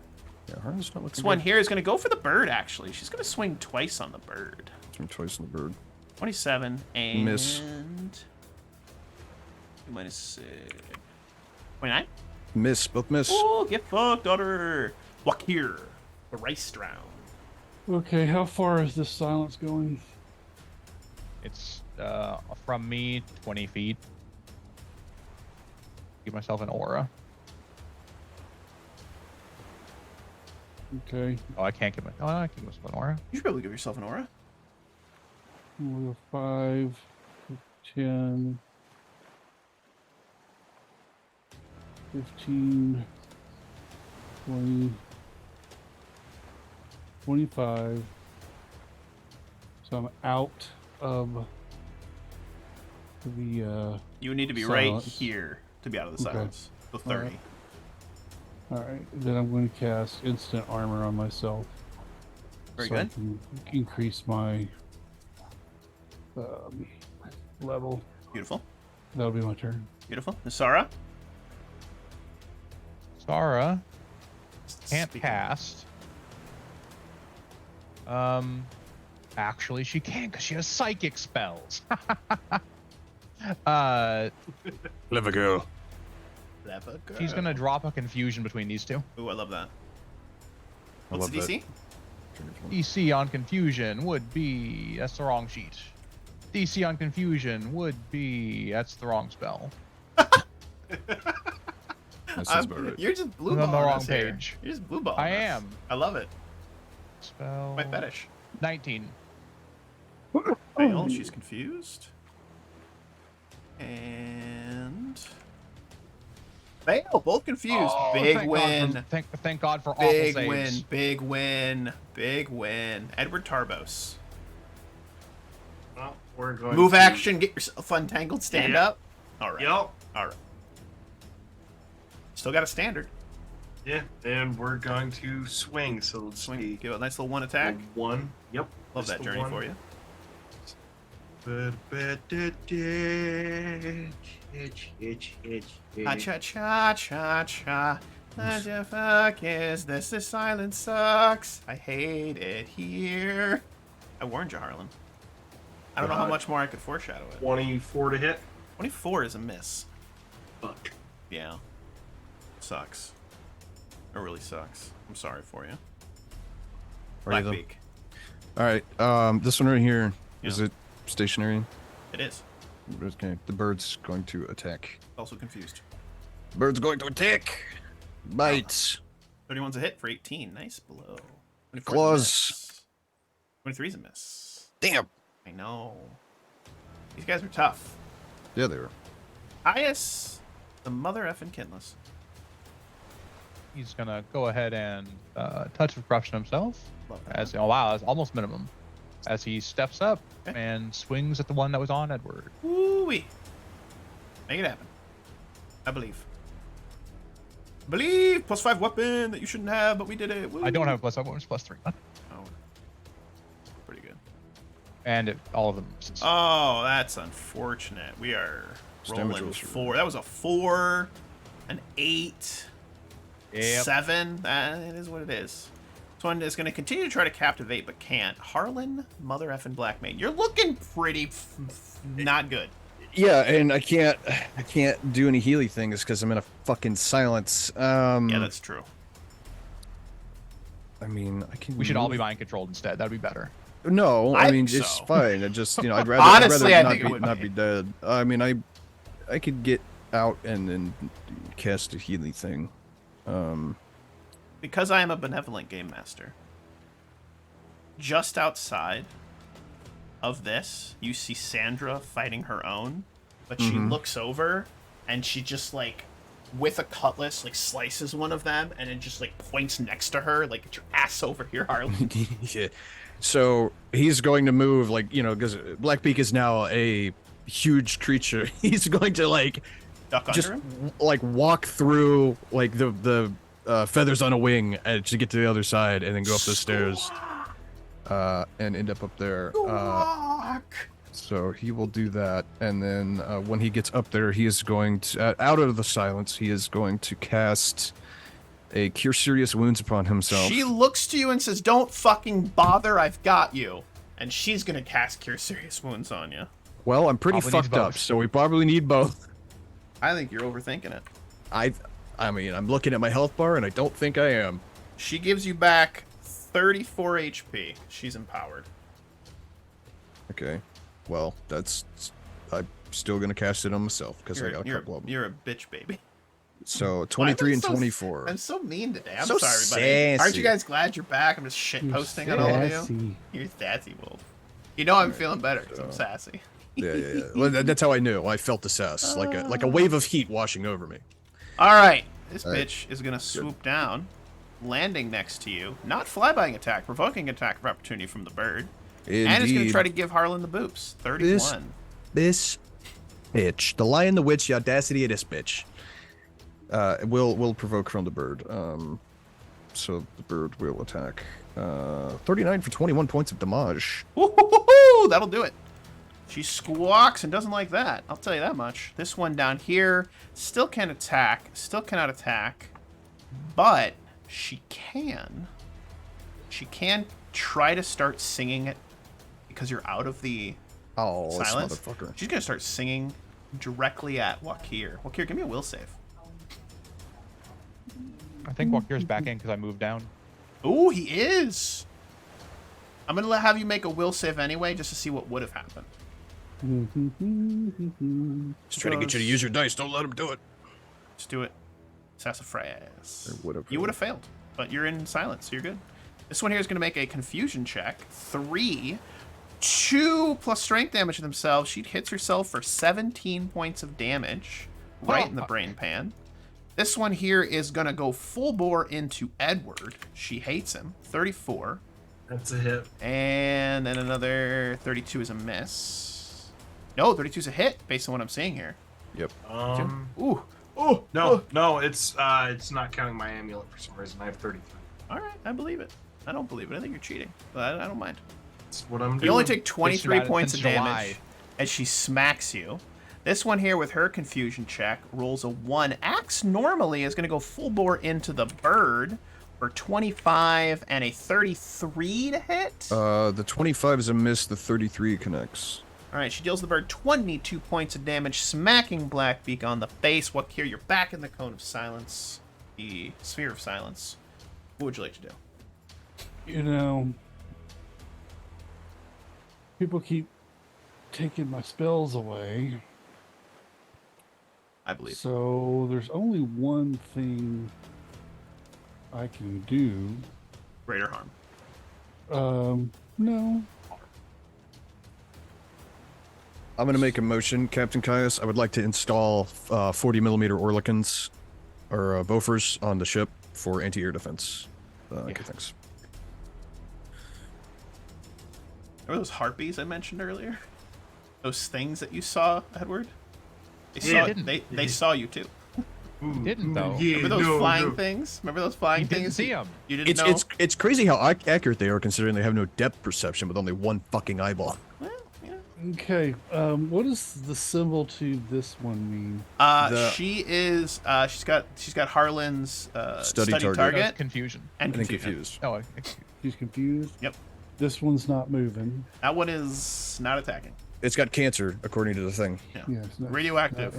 Yeah, Harlan's not looking This one good. here is going to go for the bird, actually. She's going to swing twice on the bird. Swing twice in the bird. 27 and Miss. 2 minus 6. 29. Miss. Both miss. Oh, get fucked, daughter. Walk here. The rice drown. Okay, how far is this silence going? It's from me 20 feet. Give myself an aura. Okay, Oh, I can't give my. Oh, I can give myself an aura. You should be able to give yourself an aura. we'll go 5, 10, 15, 20, 25. So I'm out of the, You would need to be right Silence. here to be out of the Okay. silence. The 30. alright, then I'm going to cast instant armor on myself. Very so I good. can increase my level. Beautiful. That'll be my turn. Beautiful. Nasara? Sarah can't Speak. cast. Actually, she can because she has psychic spells. Clever girl. Clever girl. She's gonna drop a confusion between these two. Ooh, I love that. I What's the love DC? DC on confusion would be. That's the wrong sheet. DC on confusion would be. That's the wrong spell. That sounds about right. You're just blue I'm on the balling wrong us here. page. You're just blue balling I us. am. I love it. Spell. My fetish. 19. Fail. She's confused. And fail. Both confused. Oh, Big thank win. God thank God for Big awful win. saves. Big win. Big win. Edward Tarbos. Well, we're going Move to... action. Get yourself untangled. Stand Yeah. up. All right. Yep. All right. Still got a standard. Yeah, and we're going to swing. So let's Swing. see. Give it a nice little one attack. One. Yep. Love just that the journey one. for you. Ah, cha cha cha cha. What the fuck is this? This silence sucks. I hate it here. I warned you, Harlan. I don't know how much more I could foreshadow it. 24 to hit. 24 is a miss. Fuck. Yeah. Sucks. It really sucks. I'm sorry for you. Are you though? Blackbeak. All right. This one right here, is Yeah. it stationary? It is. Okay. The bird's going to attack. Also confused. Bird's going to attack. Bites. 31's a hit for 18. Nice blow. 24's a Claws. miss. 23's a miss. Damn. I know. These guys are tough. Yeah, they were. Ias, the mother effing kinless. He's gonna go ahead and touch of corruption himself. Love that. As oh wow, that's almost minimum. As he steps up Okay. and swings at the one that was on Edward. Woo-wee. Make it happen. I believe. Believe! +5 weapon that you shouldn't have, but we did it. Woo. I don't have plus one, it's +3. Oh. Pretty good. And all of them misses. Oh, that's unfortunate. We are Damage rolling rolls are- 4. That was a 4, an 8, Yep. 7. That is what it is. This one is going to continue to try to captivate, but can't. Harlan, mother effing black mage. You're looking pretty not good. Yeah, and I can't do any Healy things because I'm in a fucking silence. Yeah, that's true. I mean, I can. We should all be move- mind controlled instead. That'd be better. No, I I mean think it's so. fine. I just I'd rather Honestly, I not think it be, would not be. be dead. I mean, I could get out and then cast a Healy thing. Because I am a benevolent game master, just outside of this, you see Sandra fighting her own, but she looks over and she just like, with a cutlass, like slices one of them and then just like points next to her, like, get your ass over here, Harlan. Yeah. So he's going to move, like, because Blackbeak is now a huge creature. He's going to like Duck under just him. like walk through like the feathers on a wing to get to the other side, and then go up the stairs and end up there. Walk. So he will do that, and then when he gets up there, he is going to out of the silence. He is going to cast a Cure Serious Wounds upon himself. She looks to you and says, "Don't fucking bother, I've got you." And she's gonna cast Cure Serious Wounds on you. Well, I'm pretty Probably needs fucked up, both. so we probably need both. I think you're overthinking it. I mean, I'm looking at my health bar, and I don't think I am. She gives you back 34 HP. She's empowered. Okay. Well, I'm still gonna cast it on myself because I got a You're, couple of them. you're a bitch, baby. So 23 and 24. I'm so mean today. I'm So sorry, buddy. Aren't you sassy. guys glad you're back? I'm just shit posting on all of you. Sassy. You're sassy, Wolf. You know I'm feeling better because I'm sassy. Yeah. Well, that's how I knew. I felt the sass, like a wave of heat washing over me. All right. This All right. bitch is going to swoop down, landing next to you. Not flybying attack, provoking attack of opportunity from the bird. And it's going to try to give Harlan the boops. 31. This bitch, the lion, the witch, the audacity of this bitch. Will provoke from the bird. So the bird will attack. 39 for 21 points of damage. Woo-hoo-hoo-hoo! That'll do it. She squawks and doesn't like that. I'll tell you that much. This one down here still can attack. Still cannot attack. But she can. She can try to start singing it because you're out of the Oh, this silence. motherfucker. She's going to start singing directly at Wakir. Wakir, give me a will save. I think Walkier's back in because I moved down. Ooh, he is. I'm going to have you make a will save anyway just to see what would have happened. Just trying to get you to use your dice. Don't let him do it. Let's do it. Sassafras. Or would've You would have failed, but you're in silence, so you're good. This one here is going to make a confusion check. 3, 2 plus strength damage to themselves. She hits herself for 17 points of damage, right in the brain pan. This one here is going to go full bore into Edward. She hates him. 34. That's a hit. And then another 32 is a miss. No, 32 is a hit, based on what I'm seeing here. Yep. Ooh. Oh, No, it's not counting my amulet for some reason. I have 33. All right, I believe it. I don't believe it. I think you're cheating, but I don't mind. That's what I'm doing. You only take 23 Since points of July. damage as she smacks you. This one here with her confusion check rolls a 1. Axe normally is going to go full bore into the bird for 25 and a 33 to hit. The 25 is a miss. The 33 connects. All right, she deals the bird 22 points of damage, smacking Blackbeak on the face. Wakir, you're back in the cone of silence, the sphere of silence. What would you like to do? You know, people keep taking my spells away. I believe. So there's only one thing I can do. Greater harm. No. I'm going to make a motion, Captain Caius. I would like to install 40 millimeter Orlikins or Bofors on the ship for anti-air defense. Okay, thanks. Remember those harpies I mentioned earlier? Those things that you saw, Edward? They Yeah. saw, they saw you too. Didn't though. Yeah, Remember those no, flying no. things? Remember those flying You things? didn't see them. You didn't know? It's crazy how accurate they are considering they have no depth perception with only one fucking eyeball. Well, yeah. Okay. What does the symbol to this one mean? She's got Harlan's study target. target Confusion. and I think confusion. confused. Oh, excuse. She's confused. Yep. This one's not moving. That one is not attacking. It's got cancer, according to the thing. Yeah, it's not, Radioactive.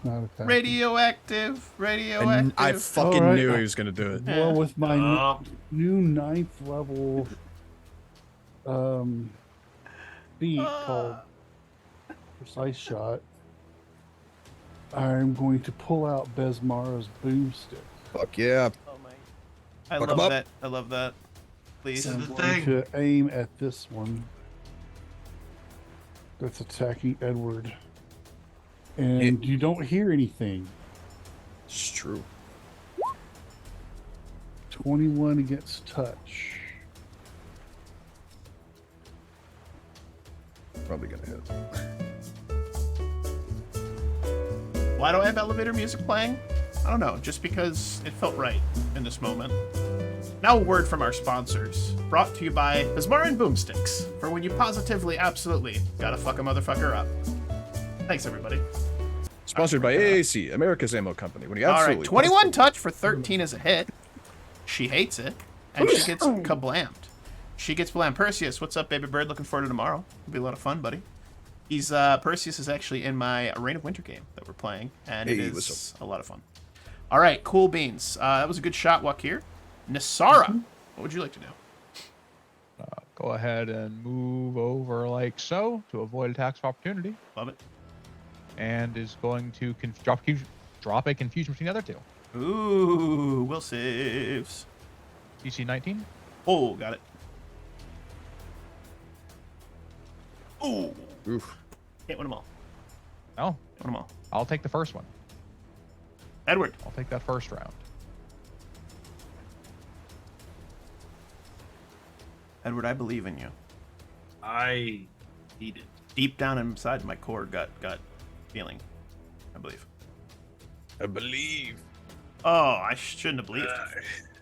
Not attacking. Radioactive. And I fucking Alright. knew he was going to do it. Yeah. Well, with my Uh, new 9th level feat called Precise Shot, I'm going to pull out Besmara's boomstick. Fuck yeah. Oh my! I Fuck 'em love up. that. I love that. Please. So I'm the going thing. to aim at this one that's attacking Edward. And you don't hear anything. It's true. 21 against touch. Probably going to hit. Why do I have elevator music playing? I don't know. Just because it felt right in this moment. Now a word from our sponsors. Brought to you by Bismarin Boomsticks. For when you positively, absolutely gotta fuck a motherfucker up. Thanks, everybody. Sponsored by AAC, America's Ammo Company. When you All absolutely right, 21 touch for 13 is a hit. She hates it, and she gets kablammed. She gets blammed. Perseus, what's up, baby bird? Looking forward to tomorrow. It'll be a lot of fun, buddy. He's Perseus is actually in my Reign of Winter game that we're playing, and it Hey, is what's a lot of fun. All right, cool beans. That was a good shot, Wakir. Nasara, what would you like to do? Go ahead and move over like so to avoid attacks of opportunity, Love it. and is going to drop a confusion between the other two. Ooh, will saves. DC 19. Oh, got it. Ooh, Oof. hit one of them all. No, Hit one of them all. I'll take the first one. Edward. I'll take that first round. Edward, I believe in you. I need it. Deep down inside my core gut feeling, I believe. I believe. Oh, I shouldn't have believed.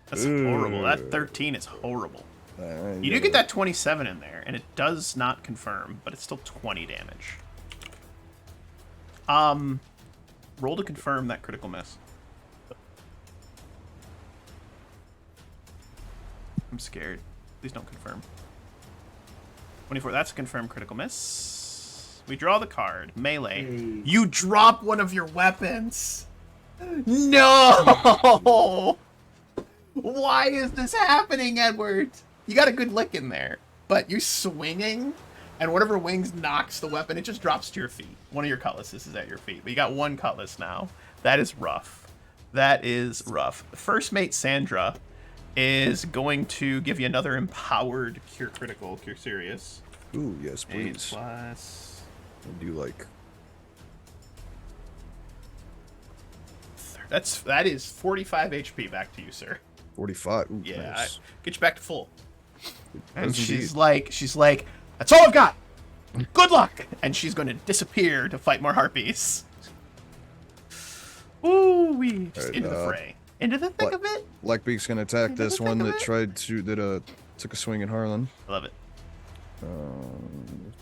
That's horrible. That 13 is horrible. You do get that 27 in there, and it does not confirm, but it's still 20 damage. Roll to confirm that critical miss. I'm scared. Please don't confirm. 24. That's a confirmed critical miss. We draw the card. Melee. You drop one of your weapons. No! Why is this happening, Edward? You got a good lick in there, but you're swinging, and one of her wings knocks the weapon. It just drops to your feet. One of your cutlasses is at your feet, but you got one cutlass now. That is rough. That is rough. First mate Sandra is going to give you another empowered cure critical, cure serious. Ooh, yes, 8 please. plus. What do you like? That is 45 HP back to you, sir. 45. Ooh, Yeah, nice. get you back to full. And Does she's indeed. like, that's all I've got. Good luck. And she's going to disappear to fight more harpies. Ooh, we just Alright, into the fray, into the thick of it. Blackbeak's gonna attack Into the this thick one of that it. took a swing at Harlan. I love it.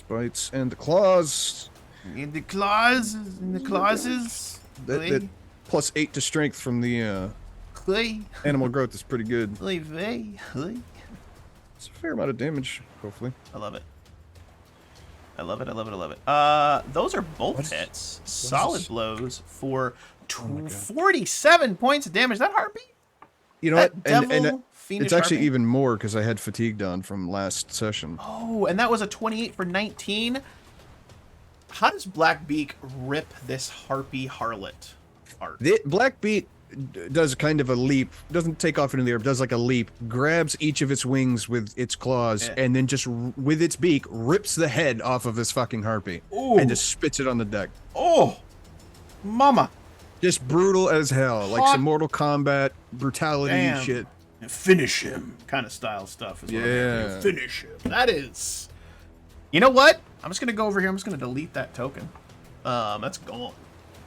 Bites and the claws. In the clauses. That plus 8 to strength from the animal growth is pretty good. It's a fair amount of damage, hopefully. I love it. I love it. Those are both hits. Solid this? blows for my God. 47 points of damage. That harpy? You know That what? devil fiendish It's actually harpy? even more because I had fatigue down from last session. Oh, and that was a 28 for 19. How does Blackbeak rip this harpy harlot art? Blackbeak does kind of a leap, doesn't take off into the air, but does like a leap, grabs each of its wings with its claws, Yeah. and then just with its beak rips the head off of this fucking harpy Ooh. and just spits it on the deck. Oh, mama. Just brutal as hell, like Hot some Mortal Kombat brutality damn. shit. Finish him kind of style stuff is what I'm Yeah. gonna do. Finish him. That is. You know what? I'm just gonna go over here. I'm just gonna delete that token. That's gone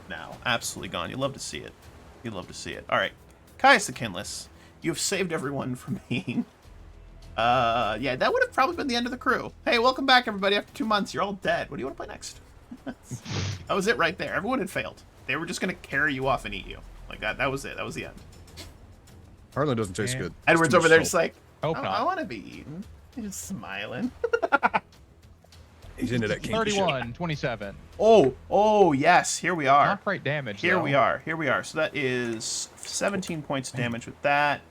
now. Absolutely gone. You love to see it. You love to see it. All right, Caius the Kinless. You've saved everyone from being. Yeah, that would have probably been the end of the crew. Hey, welcome back, everybody. After 2 months, you're all dead. What do you want to play next? That was it right there. Everyone had failed. They were just gonna carry you off and eat you like that. That was it. That was the end. Harlan doesn't taste Yeah. good. Edward's It's too over there much just salt. like, Hope I not. want to be eaten. He's just smiling. He's into that kinky shit. 31, 27. Oh, yes. Here we are. Not great damage. Here though. we are. Here we are. So that is 17 points of damage with that.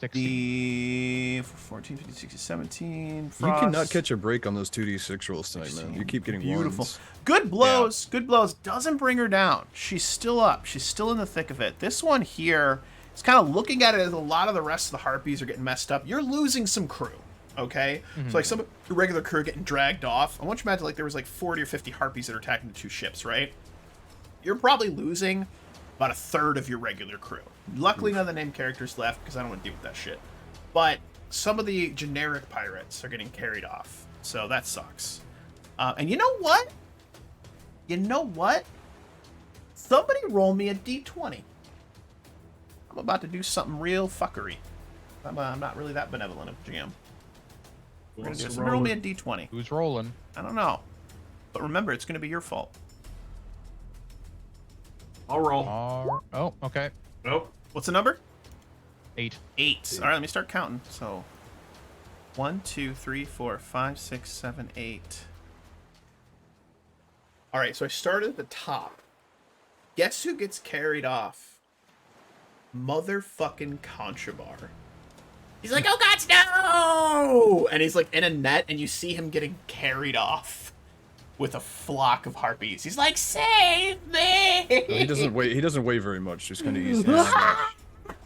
60. The 14, 15, 16, 17. You Frost. cannot catch a break on those 2d6 rolls tonight, man. You keep getting Beautiful. ones. Good blows. Good blows. Doesn't bring her down. She's still up. She's still in the thick of it. This one here is kind of looking at it as a lot of the rest of the harpies are getting messed up. You're losing some crew. Okay? So like some of the regular crew are getting dragged off. I want you to imagine like there was like 40 or 50 harpies that are attacking the two ships, right? You're probably losing about a third of your regular crew. Luckily none of the named characters left because I don't want to deal with that shit. But some of the generic pirates are getting carried off. So that sucks. And you know what? You know what? Somebody roll me a d20. I'm about to do something real fuckery. I'm not really that benevolent of GM. We're gonna do this. Roll me a d20. Who's rolling? I don't know. But remember, it's gonna be your fault. I'll roll. Oh, okay. Nope. What's the number? 8. 8. All right, let me start counting. So 1, 2, 3, 4, 5, 6, 7, 8. All right, so I started at the top. Guess who gets carried off? Motherfucking Contrabar. He's like, oh gods, no! And he's like in a net, and you see him getting carried off with a flock of harpies. He's like, save me! No, he doesn't weigh. He doesn't weigh very much. Just kind of easy.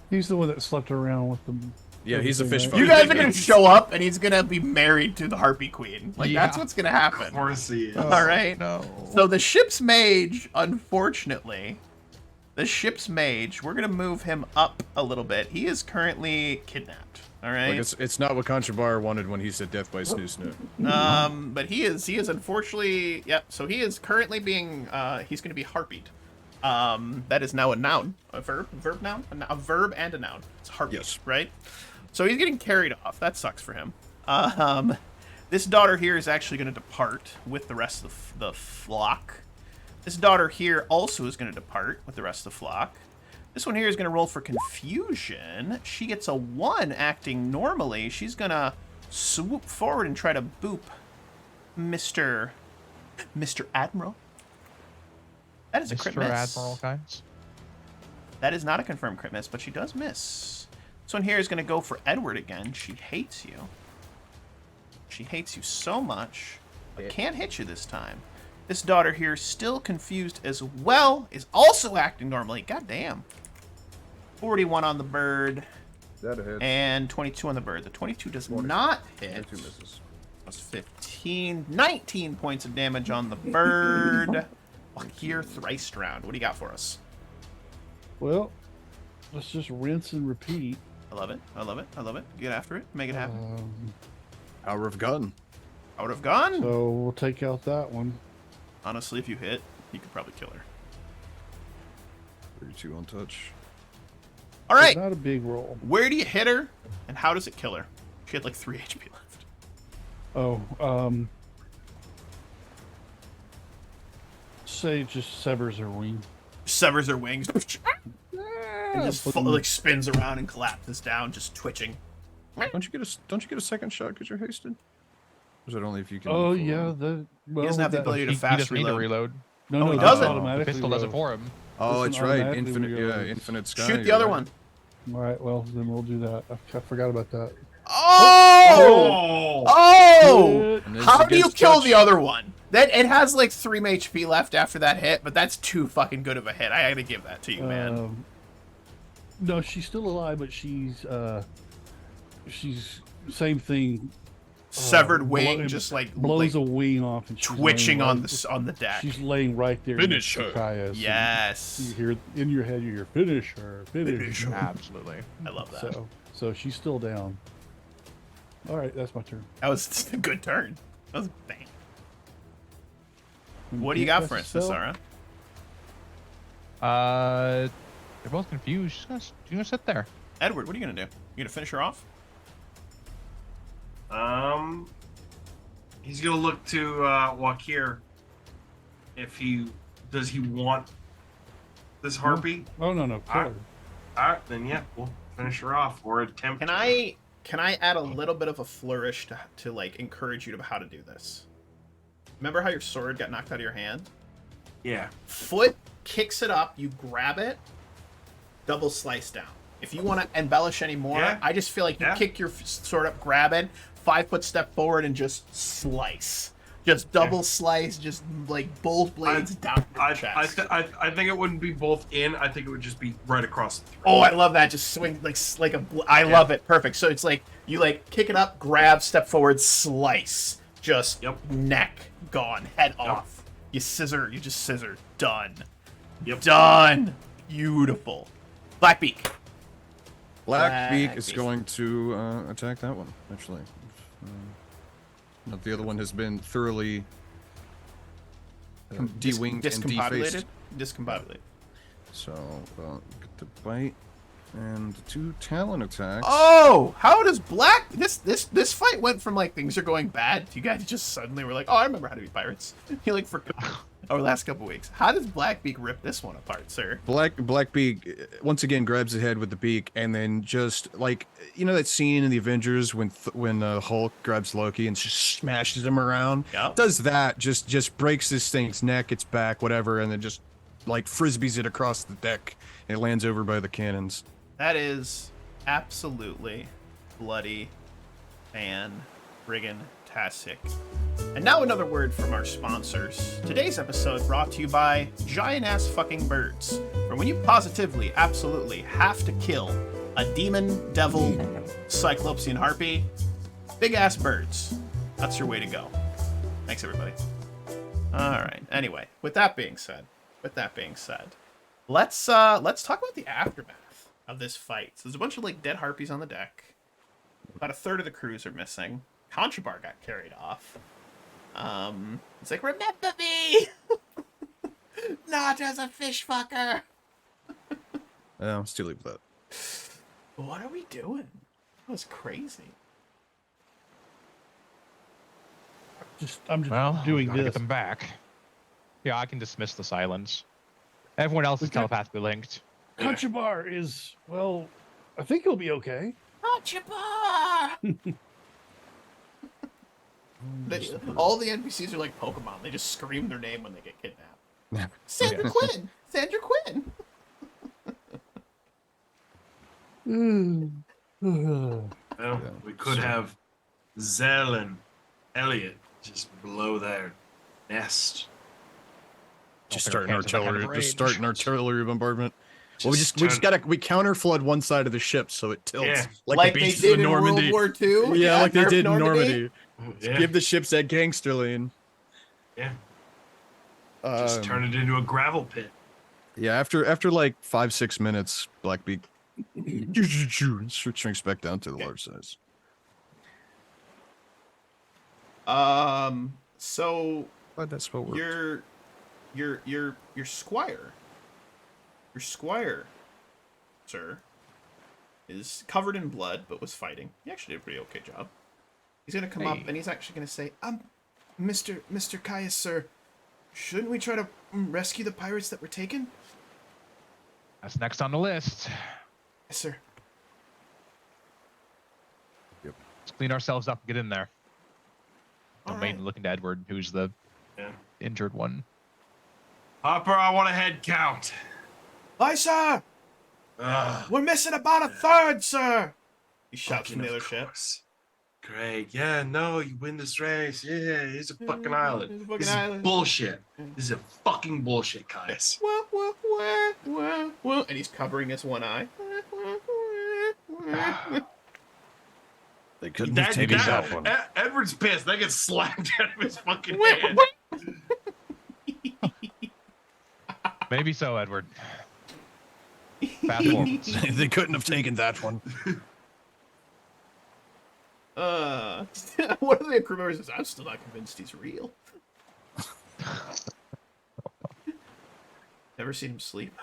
He's the one that slept around with them. Yeah, he's a fish You fucker. guys are gonna show up, and he's gonna be married to the harpy queen. Like Yeah. that's what's gonna happen. Of course he is. All right. No. So the ship's mage, unfortunately, we're gonna move him up a little bit. He is currently kidnapped. All right. Like it's not what Contrabar wanted when he said death by snoo snoo. But he is his yep. So he is currently being he's gonna be harpied. That is now a noun, a verb noun, a verb and a noun. It's harpied, Yes. right? So he's getting carried off. That sucks for him. This daughter here is actually going to depart with the rest of the flock. This daughter here also is going to depart with the rest of the flock. This one here is going to roll for confusion. She gets a 1 acting normally. She's going to swoop forward and try to boop Mr. Admiral. That is a crit Mr. miss. Admiral, guys. That is not a confirmed crit miss, but she does miss. This one here is going to go for Edward again. She hates you. She hates you so much, but can't hit you this time. This daughter here, still confused as well, is also acting normally. God damn. 41 on the bird, That a hit. and 22 on the bird. The 22 does not hit. 2 misses. Plus 15, 19 points of damage on the bird. Here, thrice round. What do you got for us? Well, let's just rinse and repeat. I love it. I love it. I love it. Get after it. Make it happen. Power of gun. Out of gun. So we'll take out that one. Honestly, if you hit, you could probably kill her. 32 on touch. All right. Not a big roll. Where do you hit her, and how does it kill her? She had like 3 HP left. Oh, say it just severs her wing. Severs her wings. And just like spins around and collapses down, just twitching. Don't you get a second shot because you're hasted? Or is it only if you can? Oh full yeah, on? well, He doesn't have the that- ability to He fast doesn't need to reload. reload. No, Oh, he no, doesn't? that's The The automatically pistol does it reload. for him. Oh, This that's one right. automatically Infinite, yeah, reloads. infinite sky. Shoot the you're other right. one. All right, well then we'll do that. I forgot about that. Oh! Oh! And it's How do you against kill touch. the other one? That it has like 3 HP left after that hit, but that's too fucking good of a hit. I gotta give that to you, man. No, she's still alive, but she's same thing. Severed wing, blow- just like blows like a wing off and she's twitching laying on right- the deck. She's laying right there. Finish next to her. Kaya, so Yes, You hear in your head. You hear finish her. Finish her. Absolutely. I love that. So she's still down. All right, that's my turn. That was a good turn. That was bang. And What do you can't got for cast us, a spell? Sarah? They're both confused. She's gonna sit there. Edward, what are you gonna do? You gonna finish her off? He's gonna look to Wakir. If does he want this harpy? Oh no, kill her. All right, then yeah, we'll finish her off or attempt. Can I add a little bit of a flourish to like encourage you to how to do this? Remember how your sword got knocked out of your hand? Yeah. Foot kicks it up, you grab it, double slice down. If you want to embellish any more, Yeah. I just feel like you kick your sword up, grab it, 5-foot step forward, and just slice. Just double slice, just like both blades down your chest. I think it wouldn't be both in. I think it would just be right across the throat. Oh, I love that. Just swing like a. I love it. Perfect. So it's like you like kick it up, grab, step forward, slice. Just neck gone, head off. You just scissor. Done. Yep. Done. Beautiful. Blackbeak. Blackbeak is Blackbeak. going to attack that one, actually. The other one has been thoroughly de-winged and defaced. Discombobulated. So, get the bite and 2 talon attacks. Oh, how does this fight went from like things are going bad to you guys just suddenly were like, oh, I remember how to be pirates. You like for over the last couple weeks. How does Blackbeak rip this one apart, sir? Blackbeak once again grabs the head with the beak, and then just like that scene in the Avengers when Hulk grabs Loki and just smashes him around. Yep. Does that just breaks this thing's neck, its back, whatever, and then just like frisbees it across the deck and it lands over by the cannons. That is absolutely bloody and friggin-tastic. And now another word from our sponsors. Today's episode brought to you by giant-ass fucking birds. For when you positively, absolutely have to kill a demon, devil, cyclopsian harpy, big-ass birds. That's your way to go. Thanks, everybody. All right. Anyway, with that being said, let's talk about the aftermath of this fight. So there's a bunch of like dead harpies on the deck. About a third of the crews are missing. Contrabar got carried off. It's like, remember me, not as a fish fucker. I'm still leave that. What are we doing? That was crazy. I'm just Well, doing gotta this. get them back. Yeah, I can dismiss the silence. Everyone else is Okay. telepathically linked. Contrabar is well. I think he'll be okay. Contrabar. All the NPCs are like Pokemon. They just scream their name when they get kidnapped. Sandra Quinn. Sandra Quinn. Well, we could have Zell and Elliot just blow their nest. Just think start an our chances of that kind artillery. of Just start an rage. artillery bombardment. Well, we just turn- we counter flood one side of the ship so it tilts Yeah. Like the they beaches did of in Normandy. World War II. Yeah, like they did in Normandy. Normandy. Yeah. Give the ships that gangster lane. Yeah. Just turn it into a gravel pit. Yeah, after like 5-6 minutes, Blackbeak shrinks back down to the large size. So Glad that spell worked. your squire, sir, is covered in blood but was fighting. He actually did a pretty okay job. He's gonna come up Hey. and he's actually gonna say, Mr. Caius, sir, shouldn't we try to rescue the pirates that were taken? That's next on the list. Yes, sir. Let's clean ourselves up and get in there. All I'm mainly right. looking to Edward, who's the Yeah. injured one. Hopper, I want a head count. Aye, sir. We're missing about a third, sir. He shouts from the other ship. Great. Yeah, no, you win this race. Yeah, here's a fucking island. It's a fucking This island. is bullshit. This is a fucking bullshit, Caius. And he's covering his one eye. They couldn't have taken that one. Edward's pissed. That gets slapped out of his fucking hand. Maybe so, Edward. Fast forward. They couldn't have taken that one. One of the crew members says, I'm still not convinced he's real. Never seen him sleep.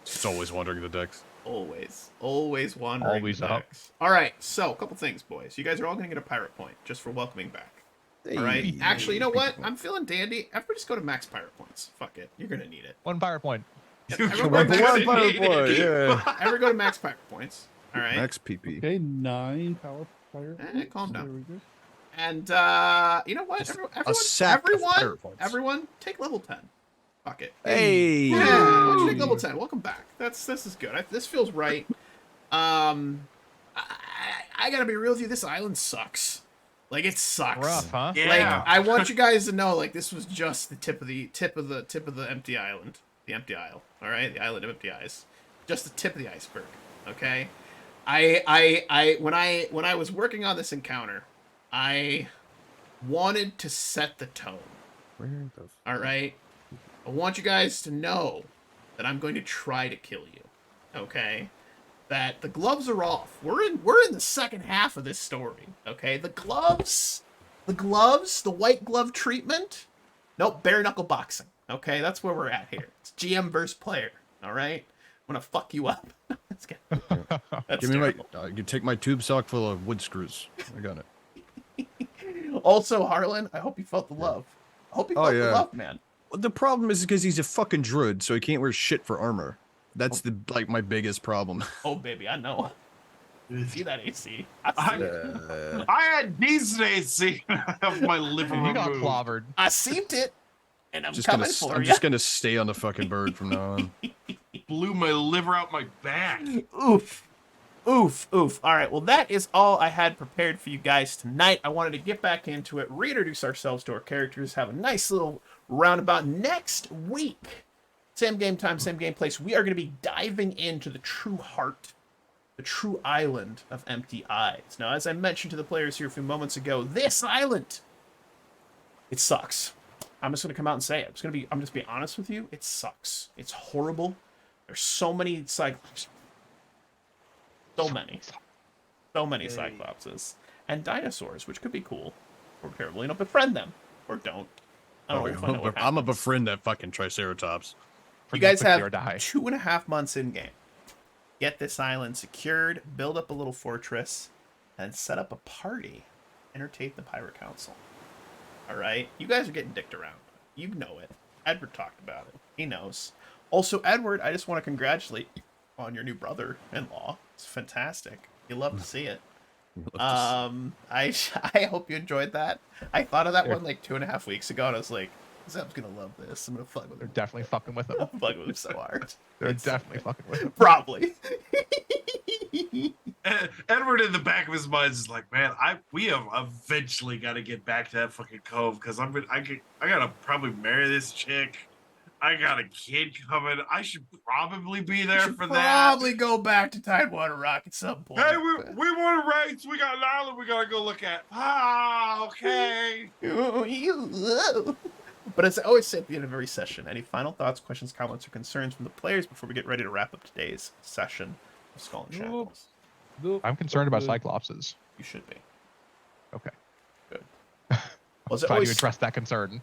Just always wandering the decks. Always wandering. Always the up. decks. All right, so a couple things, boys. You guys are all going to get a pirate point just for welcoming back. All right. Actually, you know what? I'm feeling dandy. Everybody just go to max pirate points. Fuck it. You're going to need it. 1 pirate point. Everyone go, One pirate point, yeah. everyone go to max pirate points. All right. Max PP. Okay, 9 power fire. Calm There down. we go. And you know what? Just Everyone, a sack of pirate everyone, points. everyone, take level 10. Fuck it. Hey! Yeah, why don't you take level 10? Welcome back. This is good. This feels right. I gotta be real with you. This island sucks. Like it sucks. Rough, huh? Yeah. Like I want you guys to know, like this was just the tip of the empty island, the empty isle. All right, the island of empty eyes, just the tip of the iceberg. Okay, when I was working on this encounter, I wanted to set the tone. Where the All right, I want you guys to know that I'm going to try to kill you. Okay, that the gloves are off. We're in the second half of this story. Okay, the gloves, the white glove treatment. Nope, bare knuckle boxing. Okay, that's where we're at here. It's GM versus player. All right, I'm gonna fuck you up. That's good. That's Give me terrible. my. You take my tube sock full of wood screws. I got it. Also, Harlan, I hope you felt the love. I hope you felt the yeah. love, man. Well, the problem is because he's a fucking druid, so he can't wear shit for armor. That's the my biggest problem. Oh, baby, I know. See that AC? I had decent AC of my liver You got removed. clobbered. I seen it, and I'm Just coming gonna, for I'm you. just gonna stay on the fucking bird from now on. Blew my liver out my back. Oof. Oof, oof. All right, well, that is all I had prepared for you guys tonight. I wanted to get back into it, reintroduce ourselves to our characters, have a nice little roundabout. Next week, same game time, same game place, we are going to be diving into the true heart, the true island of Empty Eyes. Now, as I mentioned to the players here a few moments ago, this island, it sucks. I'm just going to come out and say it. I'm just be honest with you. It sucks. It's horrible. There's so many cyclops. So many cyclopses and dinosaurs, which could be cool or terrible. You know, befriend them or don't. I don't know if I know what I'm a happens. befriend that fucking triceratops. You guys Quickly have or die. 2.5 months in game. Get this island secured, build up a little fortress, and set up a party. Entertain the Pirate Council. All right, you guys are getting dicked around. You know it. Edward talked about it. He knows. Also, Edward, I just want to congratulate you on your new brother-in-law. It's fantastic. You love to see it. I hope you enjoyed that. I thought of that one like 2.5 weeks ago, and I was like, Zeb's gonna love this. I'm gonna fuck with They're him. definitely fucking with him. I'm fucking with him so hard. They're It's- definitely fucking with him. Probably. Edward in the back of his mind is like, man, we have eventually got to get back to that fucking cove because I gotta probably marry this chick. I got a kid coming. I should probably be there should for that. probably go back to Tidewater Rock at some point. Hey, we want a race. We got an island we gotta go look at. Ah, okay. But as I always say at the end of every session, any final thoughts, questions, comments, or concerns from the players before we get ready to wrap up today's session of Skull and Shackles? I'm concerned about Cyclopses. You should be. Okay. Good. Well, as I Glad you always addressed that concern.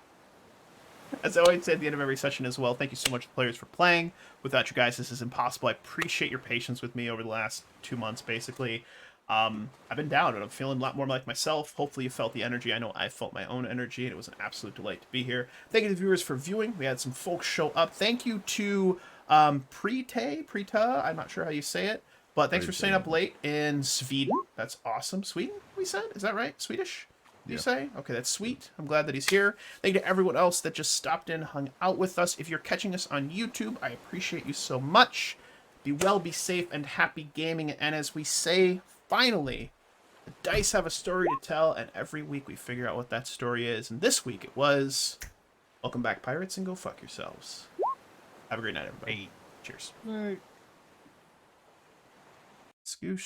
As I always say at the end of every session as well, thank you so much to players for playing. Without you guys, this is impossible. I appreciate your patience with me over the last 2 months, basically. I've been down, and I'm feeling a lot more like myself. Hopefully you felt the energy. I know I felt my own energy, and it was an absolute delight to be here. Thank you to the viewers for viewing. We had some folks show up. Thank you to Preta, I'm not sure how you say it, but thanks for staying up late in Sweden. That's awesome. Sweden, we said? Is that right? Swedish? You say? Okay, that's sweet. I'm glad that he's here. Thank you to everyone else that just stopped in, hung out with us. If you're catching us on YouTube, I appreciate you so much. Be well, be safe, and happy gaming. And as we say, finally, the dice have a story to tell, and every week we figure out what that story is. And this week it was, welcome back, pirates, and go fuck yourselves. Have a great night, everybody. Cheers. Right. Scoosh.